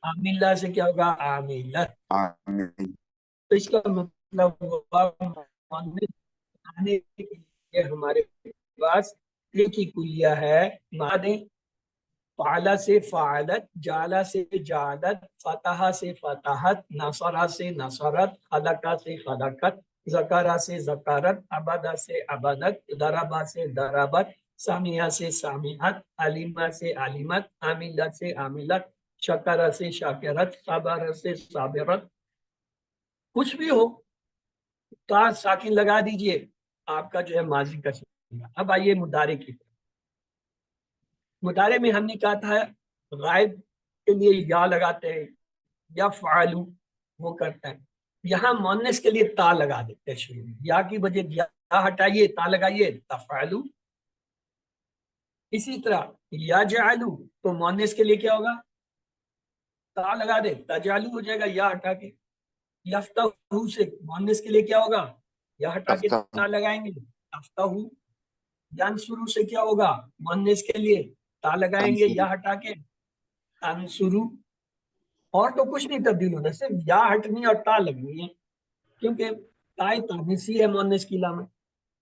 عاملہ سے کیا ہوگا؟ عاملت۔ آمین۔ تو اس کا مطلب ہوا مؤنث بنانے کے لیے ہمارے پاس ایک ہی کلیہ ہے، مادے فعلا سے فعلت، جالا سے جالت، فتح سے فتحت، نصرہ سے نصرت، خلقہ سے خلقت، ذکرہ سے ذکرت، عبدہ سے عبدت، ضربہ سے ضربت، سامعہ سے سامعت، علمہ سے علمت، عاملت سے عاملت، شکرہ سے شاکرت، صبر سے صابرت، کچھ بھی ہو تا ساکن لگا دیجئے، آپ کا جو ہے ماضی کا سیغہ۔ اب آئیے مضارع کی طرف۔ مضارع میں ہم نے کہا تھا غائب کے لیے یا لگاتے ہیں، یا فعلو وہ کرتا ہے، یہاں مؤنث کے لیے تا لگا دیتے ہیں شروع میں، یا کی وجہ یا ہٹائیے تا لگائیے تفعلو۔ اسی طرح یجعلو تو مؤنث کے لیے کیا ہوگا، تا لگا دے تجعلو ہو جائے گا یا ہٹا کے۔ یفتحو سے مؤنث کے لیے کیا ہوگا، یا ہٹا کے افتح تا لگائیں گے یفتحو۔ ینصرو سے کیا ہوگا، مؤنث کے لیے تا لگائیں گے یا ہٹا کے تنصرو۔ اور تو کچھ نہیں تبدیل ہونا، صرف یا ہٹنی اور تا لگنی ہے، کیونکہ تائے تانیثی ہے مؤنث کی علامت۔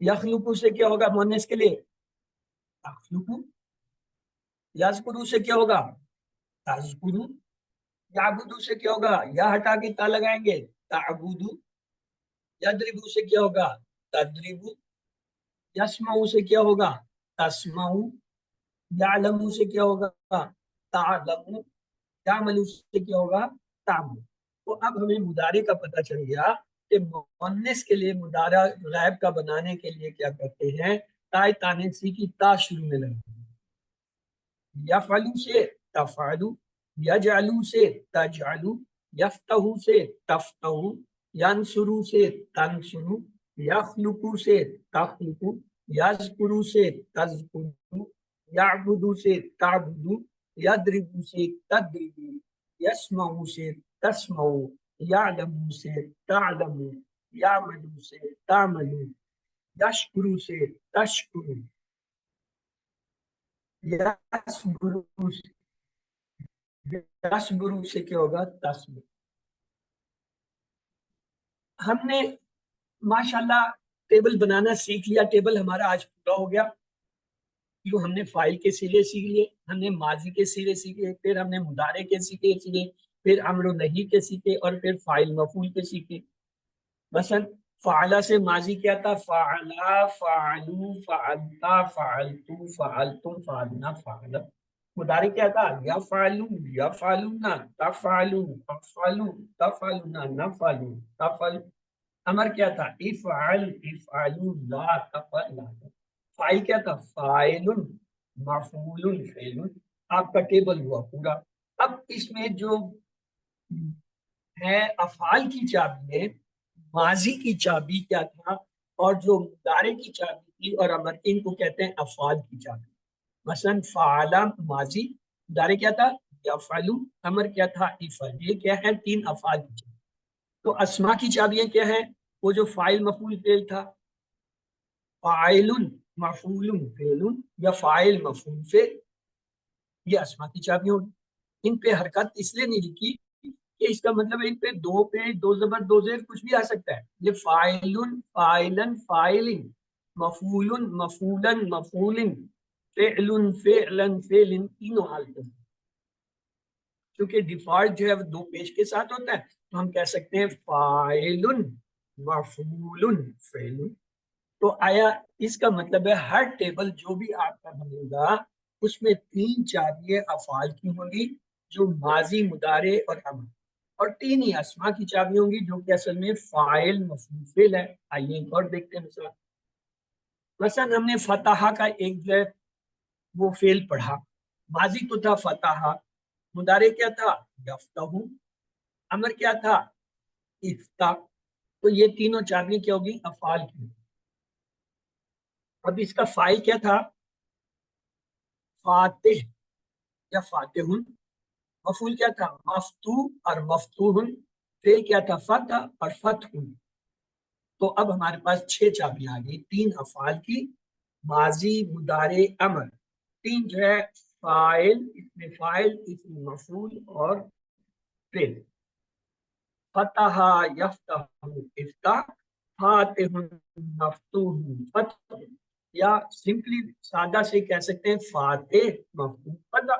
یخلقو سے کیا ہوگا مؤنث کے لیے تخلقو۔ یذکرو سے کیا ہوگا تذکرو۔ یعبدو سے کیا ہوگا، یا ہٹا کے تا لگائیں گے تعبدو۔ یضربو سے کیا ہوگا تضربو۔ یسمعو سے کیا ہوگا تسمعو۔ یعلمو سے کیا ہوگا تعلمو۔ یعملو سے کیا ہوگا تعمل۔ تو اب ہمیں مضارع کا پتہ چل گیا کہ مؤنث کے لیے مضارع غائب کا بنانے کے لیے کیا کرتے ہیں، تائے تانیثی کی تا شروع میں لگتے ہیں۔ یفعلو سے تفعلو، یجعلو سے تجعلو، یفتحو سے تفتحو، ینصرو سے تنصرو، یخلقو سے تخلقو، یذکرو سے تذکرو، یعبدو سے تعبدو، یضربو سے تضربو، یسمعو سے تسمعو، یعلمو سے تعلمو، یعملو سے تعملو، یشکرو سے تشکرو، یصبرو سے کیا ہوگا تصبر۔ ہم نے ماشاءاللہ ٹیبل بنانا سیکھ لیا، ٹیبل ہمارا آج پورا ہو گیا۔ جو ہم نے فائل کے سیرے سیکھ لیے، ہم نے ماضی کے سیرے سیکھے، پھر ہم نے مضارع کے سیکھے، پھر امر و نہی کے سیکھے، اور پھر فاعل مفعول کے سیکھے۔ مثلا فعلا سے ماضی کیا تھا، فعلا، فعلو، فعلتا، فعلتو، فعلتم، فعلنا، فعلا۔ مضارع کیا تھا، یفعلو، یفعلون، تفعلو، تفعلو، تفعلون، نفعلو، تفعل۔ امر کیا تھا، افعل، افعلو، لا تفعل، لا تفعل۔ فاعل کیا تھا، فاعل، مفعول، فعل۔ آپ کا ٹیبل ہوا پورا۔ اب اس میں جو ہے افعال کی چابی ہے، ماضی کی چابی کیا تھا، اور جو مضارع کی چابی تھی اور امر، ان کو کہتے ہیں افعال کی چابی۔ مثلا فعلا ماضی، مضارع کیا تھا یفعلو، امر کیا تھا افعل۔ یہ کیا ہے، تین افعال کی چابی۔ تو اسما کی چابیاں کیا ہیں، وہ جو فاعل مفعول فعل تھا، فاعل مفعول فعل یا فاعل مفعول فعل، یہ اسما کی چابیاں ہوگی۔ ان پہ حرکت اس لیے نہیں لکھی کہ اس کا مطلب ہے ان پہ دو پہ دو زبر دو زیر کچھ بھی آ سکتا ہے۔ یہ فاعل، فاعلن، فاعلن، مفعول، مفعولن، مفعولن، فعل، فعلن، فعلن، تینوں حالتیں۔ کیونکہ ڈیفالٹ جو ہے وہ دو پیش کے ساتھ ہوتا ہے، تو ہم کہہ سکتے ہیں فاعل، مفعول، فعل۔ تو آیا اس کا مطلب ہے ہر ٹیبل جو بھی آپ کا بنے گا اس میں تین چابیاں افعال کی ہوں گی، جو ماضی، مضارع اور امر، اور تین ہی اسما کی چابیاں ہوں گی، جو کہ اصل میں فاعل، مفعول، فعل ہے۔ آئیے ایک اور دیکھتے ہیں مثلا ہم نے فتح کا ایک جو ہے وہ فعل پڑھا، ماضی تو تھا فتح، مضارع کیا تھا یفتح، امر کیا تھا افتح۔ تو یہ تینوں چابیاں کیا ہوگی، افعال کی۔ اب اس کا فاعل کیا تھا، فاتح یا فاتحن۔ مفعول کیا تھا، مفتوح اور مفتوحن۔ فعل کیا تھا، فتح اور فتحن۔ تو اب ہمارے پاس 6 چابیاں آ گئی، تین افعال کی، ماضی، مضارع، امر، تین جو ہے فاعل، اسم فاعل، اسم مفعول اور فعل۔ فتح یفتح افتح، فاتح مفتوح فتح، یا سمپلی سادہ سے کہہ سکتے ہیں فاتح مفتوح فتح۔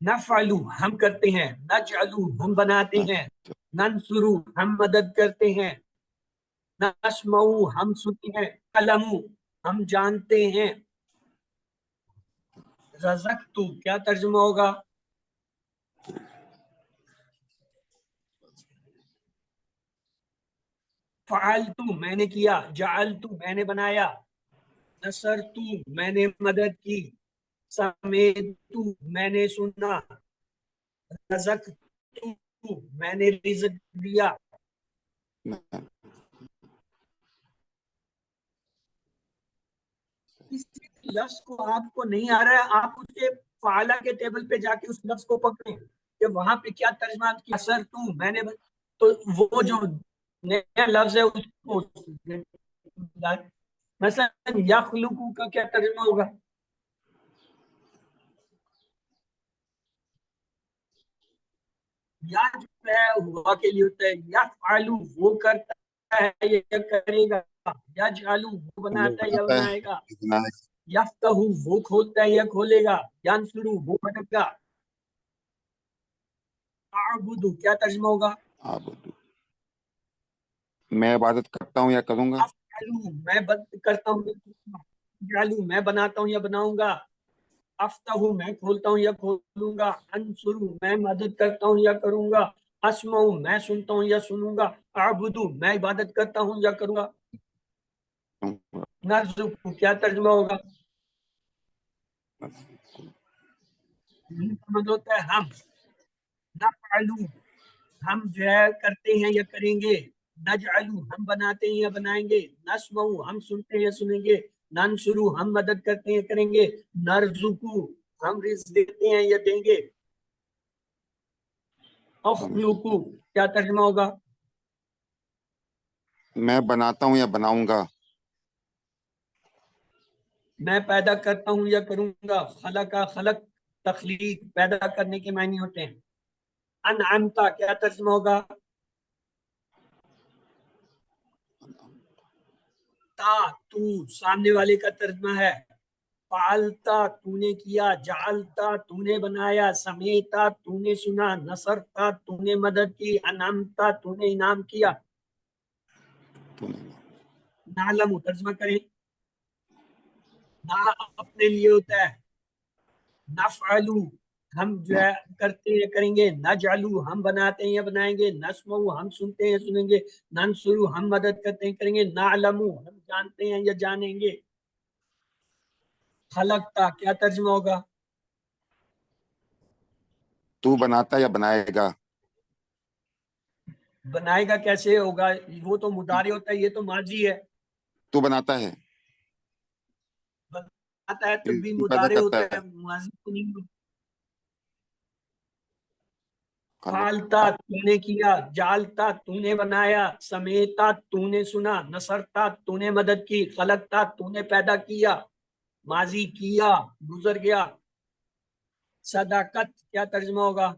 نفعلو ہم کرتے ہیں، نجعلو ہم بناتے ہیں، ننصرو ہم مدد کرتے ہیں، نسمعو ہم سنتے ہیں، علمو ہم جانتے ہیں، رزقتو کیا ترجمہ ہوگا؟ فعلتو میں نے کیا، جعلتو میں نے بنایا، نصرتو میں نے مدد کی، سمیتو میں نے سنا، رزقتو میں نے رزق دیا۔ کسی لفظ کو آپ کو نہیں آ رہا ہے، آپ اس کے فعلا کے ٹیبل پہ جا کے اس لفظ کو پکڑیں کہ وہاں پہ کیا ترجمہ کیا، سر تو میں نے تو وہ جو نیا لفظ ہے اس کو مثلا یخلقو کا کیا ترجمہ ہوگا؟ یا جو ہے ہوا کے لیے ہوتا ہے، یفعلو وہ کرتا ہے یا کرے گا، یجعلو وہ بناتا ہے یا بنائے گا، یفتحو وہ کھولتا ہے یا کھولے گا، ینصرو وہ مدد گا، اعبدو کیا ترجمہ ہوگا؟ میں عبادت کرتا ہوں یا کروں گا، افعلو میں کرتا ہوں، اجعلو میں بناتا ہوں یا بناؤں گا، افتحو میں کھولتا ہوں یا کھولوں گا، انصرو میں مدد کرتا ہوں یا کروں گا، اسمعو میں سنتا ہوں یا سنوں گا، اعبدو میں عبادت کرتا ہوں یا کروں گا۔ نرزقو کیا ترجمہ ہوگا؟ ہوتا ہے ہم، نفعلو ہم جو ہے کرتے ہیں یا کریں گے، نجعلو ہم بناتے ہیں یا بنائیں گے، نسمعو ہم سنتے ہیں یا سنیں گے، ننصرو ہم مدد کرتے ہیں کریں گے، نرزقو ہم رزق دیتے ہیں یا دیں گے، اخلقو کیا ترجمہ ہوگا؟ میں بناتا ہوں یا بناؤں گا، میں پیدا کرتا ہوں یا کروں گا، خلق تخلیق پیدا کرنے کے معنی ہوتے ہیں، انعمتا کیا ترجمہ ہوگا؟ تا تو سامنے والے کا ترجمہ ہے، فعلتا تو نے کیا، جعلتا تو نے بنایا، سمیتا تو نے سنا، نصرتا تو نے مدد کی، انعمتا تو نے انعام کیا۔ نعلم ترجمہ کریں، نا اپنے لیے ہوتا ہے، نفعلو ہم جو ہے کرتے ہیں کریں گے، نجعلو ہم بناتے ہیں یا بنائیں گے، نسمعو ہم سنتے ہیں یا سنیں گے، ننصرو ہم مدد کرتے ہیں کریں گے، نعلمو ہم جانتے ہیں یا جانیں گے۔ خلقتا کیا ترجمہ ہوگا؟ تو بناتا یا بنائے گا، بنائے گا کیسے ہوگا؟ وہ تو مضارع ہوتا ہے، یہ تو ماضی ہے، تو بناتا ہے، بناتا ہے تب بھی تو پیدا مضارع کرتا ہوتا ہے، ہے، ماضی تو نہیں ہوتا۔ خلق فعلتا تو نے کیا، جعلتا تو نے بنایا، سمیتا تو نے سنا، نصرتا تو نے مدد کی، خلقتا تو نے پیدا کیا، ماضی کیا گزر گیا۔ صداقت کیا ترجمہ ہوگا؟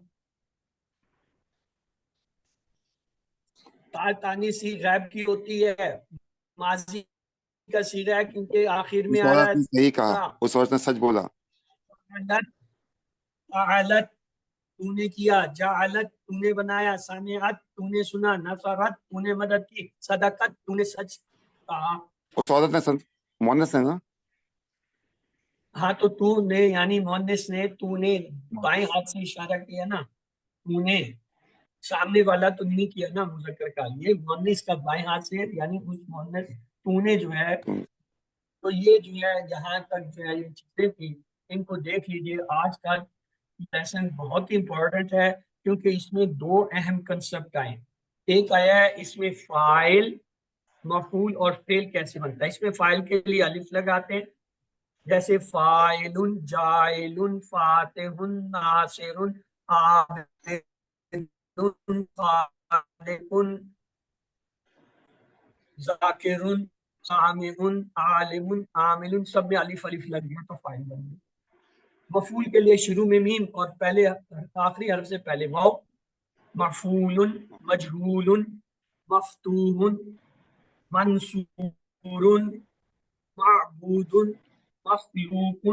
تانی سی غیب کی ہوتی ہے، ماضی کا سیغہ ہے کیونکہ آخر میں اس آ رہا عورت نے صحیح کہا، ہے۔ اس عورت نے سچ بولا، فعلت تو نے کیا، جعلت تو نے بنایا، سمعت تو نے سنا، نصرت تو نے مدد کی، صدقت تو نے سچ کہا۔ اس عورت نے مونس ہے نا، ہاں تو نے یعنی مؤنث نے، تو نے بائیں ہاتھ سے اشارہ کیا نا، تو نے سامنے والا تو نہیں کیا نا مذکر کا، یہ مؤنث کا بائیں ہاتھ سے یعنی اس مؤنث تو نے جو ہے، تو یہ جو ہے یہاں تک جو ہے یہ چیزیں تھی، ان کو دیکھ لیجئے۔ آج کا لیسن بہت ہی امپورٹنٹ ہے کیونکہ اس میں دو اہم کنسپٹ آئے، ایک آیا ہے اس میں فاعل، مفعول اور فعل کیسے بنتا ہے۔ اس میں فاعل کے لیے الف لگاتے ہیں، جیسے فاعل، جاعل، فاتح، ناصر، عابد، خالق، ذاکر، سامع، عالم، عامل، سب میں الف لگ گیا تو فاعل بن گیا۔ مفعول کے لیے شروع میں میم اور پہلے آخری حرف سے پہلے واو، مفعول، مجہول، مفتوح، منصور، معبود، مخلوق،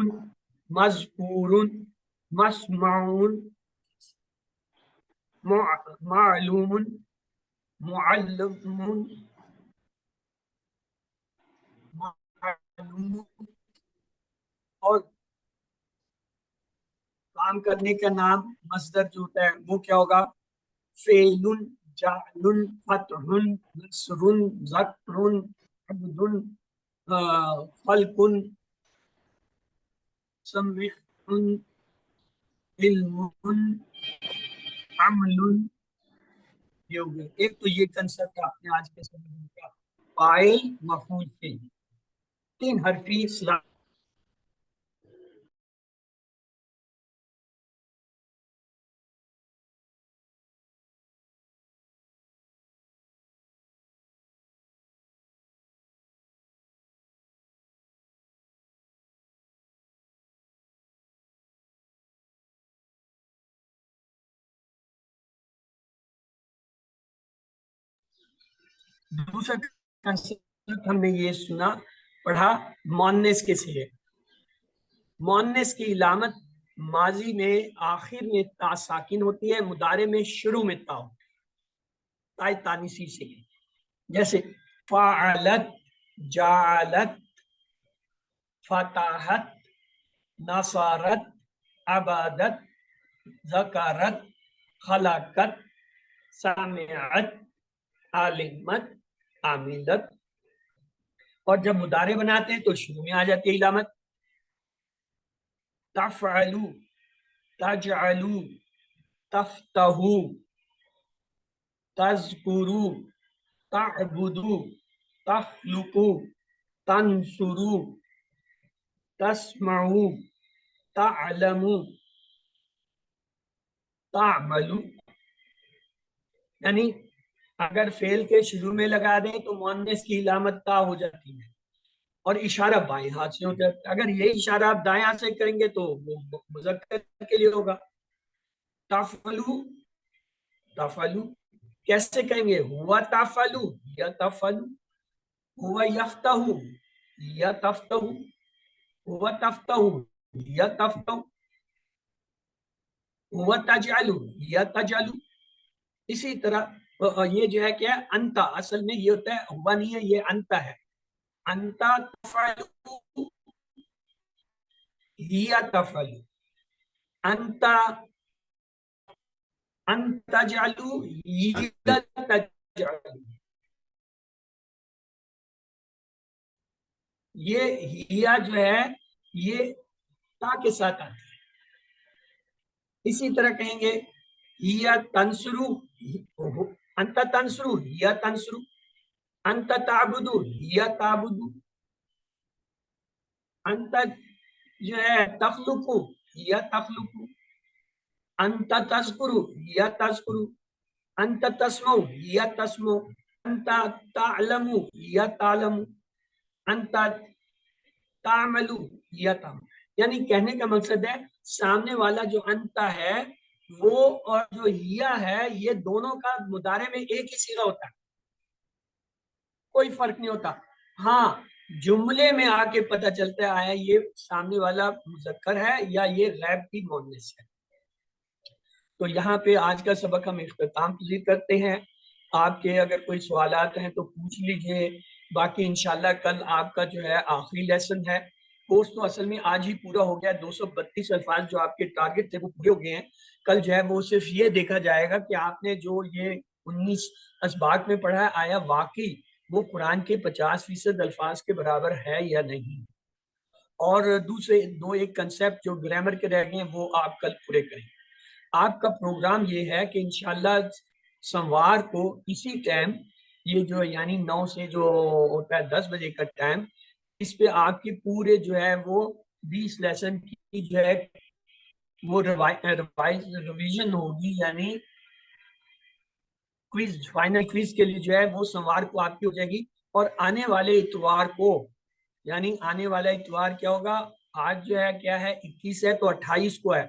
مذکور، مسمعون، معلوم، معلم، معلوم، اور کام کرنے کا نام مصدر جو ہوتا ہے وہ کیا ہوگا؟ فعل، جعل، فتح، نصر، ذکر، عبد، خلق، سمع، علم، عمل. یہ ہو گیا ایک. تو یہ کنسپٹ آپ نے آج کے سمجھ کا فاعل مفعول فعل 3 حرفی اصطلاح. دوسرا کنسپٹ ہم نے یہ سنا پڑھا مؤنث کے لیے. مؤنث کی علامت ماضی میں آخر میں تا ساکن ہوتی ہے، مضارع میں شروع میں تا ہوتی ہے، تائے تانیسی سے. جیسے فعلت، جعلت، فتحت، نصرت، عبادت، ذکرت، خلقت، سمعت، علمت، عاملت. اور جب مضارع بناتے ہیں تو شروع میں آ جاتی ہے علامت. تفعلو، تجعلو، تفتحو، تذکرو، تعبدو، تخلقو، تنصرو، تسمعو، تعلمو، تعملو. یعنی اگر فعل کے شروع میں لگا دیں تو مؤنث کی علامت تا ہو جاتی ہے اور اشارہ بائیں ہاتھ سے ہوتا ہے. اگر یہ اشارہ آپ دائیں ہاتھ سے کریں گے تو وہ مذکر کے لیے ہوگا. تفعلو، تفعلو کیسے کہیں گے؟ ہوا تفعلو، یا تفعلو، ہوا یفتحو، یا تفتحو، ہوا تفتحو، یا تفتحو، ہوا تجعلو، یا تجعلو. اسی طرح یہ جو ہے کیا ہے؟ انتا. اصل میں یہ ہوتا ہے ہوا نہیں ہے، یہ انتا ہے. انتا تفعلو، ہیا تفعلو، انتا، انت تجعلو، ہیا تجعلو. یہ ہیا جو ہے یہ تا کے ساتھ آتا ہے. اسی طرح کہیں گے ہیا تنصرو، انت تنصرو، ہیا تنصرو، انت تعبدو، ہیا تعبدو، انت جو ہے تخلقو، ہیا تخلقو، انت تذکرو، ہیا تذکرو، انت تسمعو، ہیا تسمعو، انت تعلمو، ہیا تعلمو، انت تعملو، ہیا تعملو. یعنی کہنے کا مقصد ہے سامنے والا جو انتا ہے وہ اور جو ہیا ہے یہ دونوں کا مضارع میں ایک ہی صیغہ ہوتا ہے، کوئی فرق نہیں ہوتا. ہاں جملے میں آ کے پتہ چلتا ہے آیا یہ سامنے والا مذکر ہے یا یہ غیب کی مؤنث ہے. تو یہاں پہ آج کا سبق ہم اختتام پذیر کرتے ہیں. آپ کے اگر کوئی سوالات ہیں تو پوچھ لیجئے. باقی انشاءاللہ کل آپ کا جو ہے آخری لیسن ہے. کورس تو اصل میں آج ہی پورا ہو گیا. 232 الفاظ جو آپ کے ٹارگٹ تھے وہ پورے ہو گئے ہیں. کل جو ہے وہ صرف یہ دیکھا جائے گا کہ آپ نے جو یہ 19 اسباق میں پڑھا ہے آیا واقعی وہ قرآن کے 50% الفاظ کے برابر ہے یا نہیں. اور دوسرے 2-1 کنسپٹ جو گرامر کے رہ گئے ہیں وہ آپ کل پورے کریں. آپ کا پروگرام یہ ہے کہ انشاءاللہ سوموار کو اسی ٹائم یہ جو یعنی 9 سے جو ہوتا ہے 10 بجے کا ٹائم اس پہ آپ کی پورے جو ہے وہ 20 لیسن کی جو ہے وہ ریویژن ہوگی. یعنی کوئز، فائنل کوئز کے لیے جو ہے وہ سوموار کو آپ کی ہو جائے گی. اور آنے والے اتوار کو یعنی آنے والا اتوار کیا ہوگا؟ آج جو ہے کیا ہے 21 ہے تو 28 کو ہے.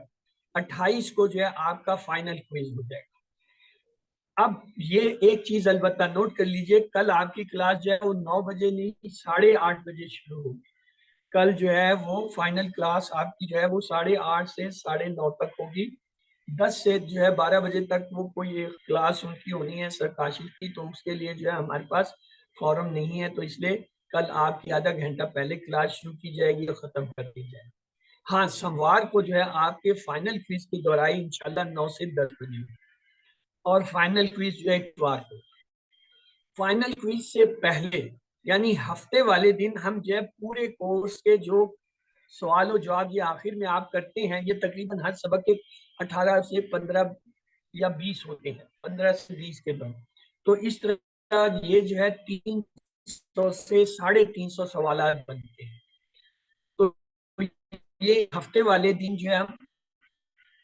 28 کو جو ہے آپ کا فائنل کوئز ہو جائے گا. اب یہ ایک چیز البتہ نوٹ کر لیجئے کل آپ کی کلاس جو ہے وہ 9 بجے نہیں 8:30 بجے شروع ہوگی. کل جو ہے وہ فائنل کلاس آپ کی جو ہے وہ 8:30 سے 9:30 تک ہوگی. 10 سے جو ہے 12 بجے تک وہ کوئی کلاس ان کی ہونی ہے سر کاشف کی, تو اس کے لیے جو ہے ہمارے پاس فارم نہیں ہے, تو اس لیے کل آپ کی آدھا گھنٹہ پہلے کلاس شروع کی جائے گی اور ختم کر دی جائے گی. ہاں, سوموار کو جو ہے آپ کے فائنل کوئز کی دہرائی انشاءاللہ 9 سے 10 بجے, اور فائنل کوئز جو ہے اتوار کو. فائنل کوئز سے پہلے یعنی ہفتے والے دن ہم جو ہے پورے کورس کے جو سوال و جواب یہ آخر میں آپ کرتے ہیں, یہ تقریباً ہر سبق کے 18 سے 15 یا 20 ہوتے ہیں, 15 سے 20 کے دوران. تو اس طرح یہ جو ہے 300 سے 350 سوالات بنتے ہیں. تو یہ ہفتے والے دن جو ہے ہم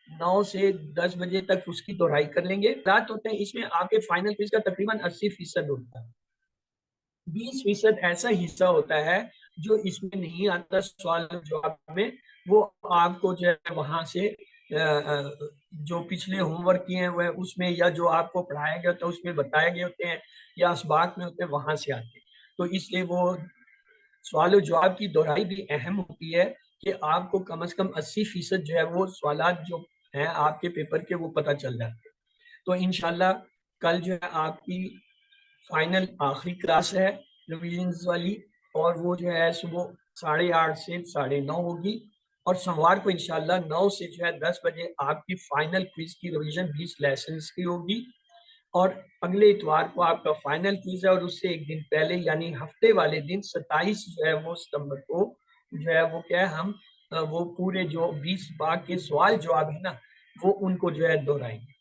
9 سے 10 بجے تک اس کی دہرائی کر لیں گے. رات ہوتے ہیں اس میں آپ کے فائنل کوئز کا تقریباً 80% ہوتا ہے. 20% ایسا حصہ ہوتا ہے جو اس میں نہیں آتا سوال جواب میں, وہ آپ کو جو ہے وہاں سے جو پچھلے ہوم ورک کیے ہوئے اس میں, یا جو آپ کو پڑھایا گیا ہوتا ہے اس میں بتائے گئے ہوتے ہیں, یا اسباق میں ہوتے ہیں, وہاں سے آتے ہیں. تو اس لیے وہ سوال و جواب کی دہرائی بھی اہم ہوتی ہے کہ آپ کو کم از کم 80% جو ہے وہ سوالات جو ہیں آپ کے پیپر کے وہ پتہ چل جاتے ہیں. تو انشاءاللہ کل جو ہے آپ کی فائنل آخری کلاس ہے ریویژنز والی, اور وہ جو ہے صبح 8:30 سے 9:30 ہوگی, اور سوموار کو انشاءاللہ 9 سے جو ہے 10 بجے آپ کی فائنل کوئز کی ریویژن 20 لیسنز کی ہوگی. اور اگلے اتوار کو آپ کا فائنل کوئز ہے, اور اس سے ایک دن پہلے یعنی ہفتے والے دن 27 جو ہے وہ ستمبر کو جو ہے وہ کیا ہے ہم وہ پورے جو 20 باب کے سوال جواب ہے نا وہ ان کو جو ہے دہرائیں گے.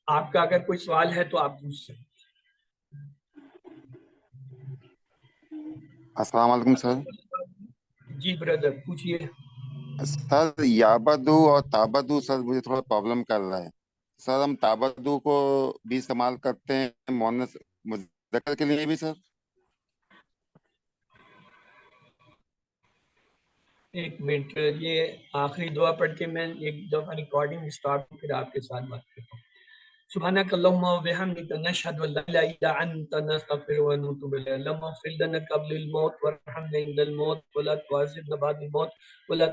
آپ کا اگر کوئی سوال ہے تو آپ پوچھ سکتے ہیں. السلام علیکم سر. جی بردر پوچھئے. سر یابدو اور تابدو سر مجھے تھوڑا پرابلم کر رہا ہے. سر ہم تابدو کو بھی استعمال کرتے ہیں مؤنث مذکر کے لیے بھی سر. ایک منٹ, یہ آخری دعا پڑھ کے میں ایک دفعہ ریکارڈنگ اسٹارٹ پھر آپ کے ساتھ بات کرتا ہوں. سبحانك اللهم وبحمدك نشهد ان لا اله الا انت نستغفرك ونتوب اليك. اللهم اغفر لنا قبل الموت وارحمنا عند الموت ولا تعذبنا بعد الموت ولا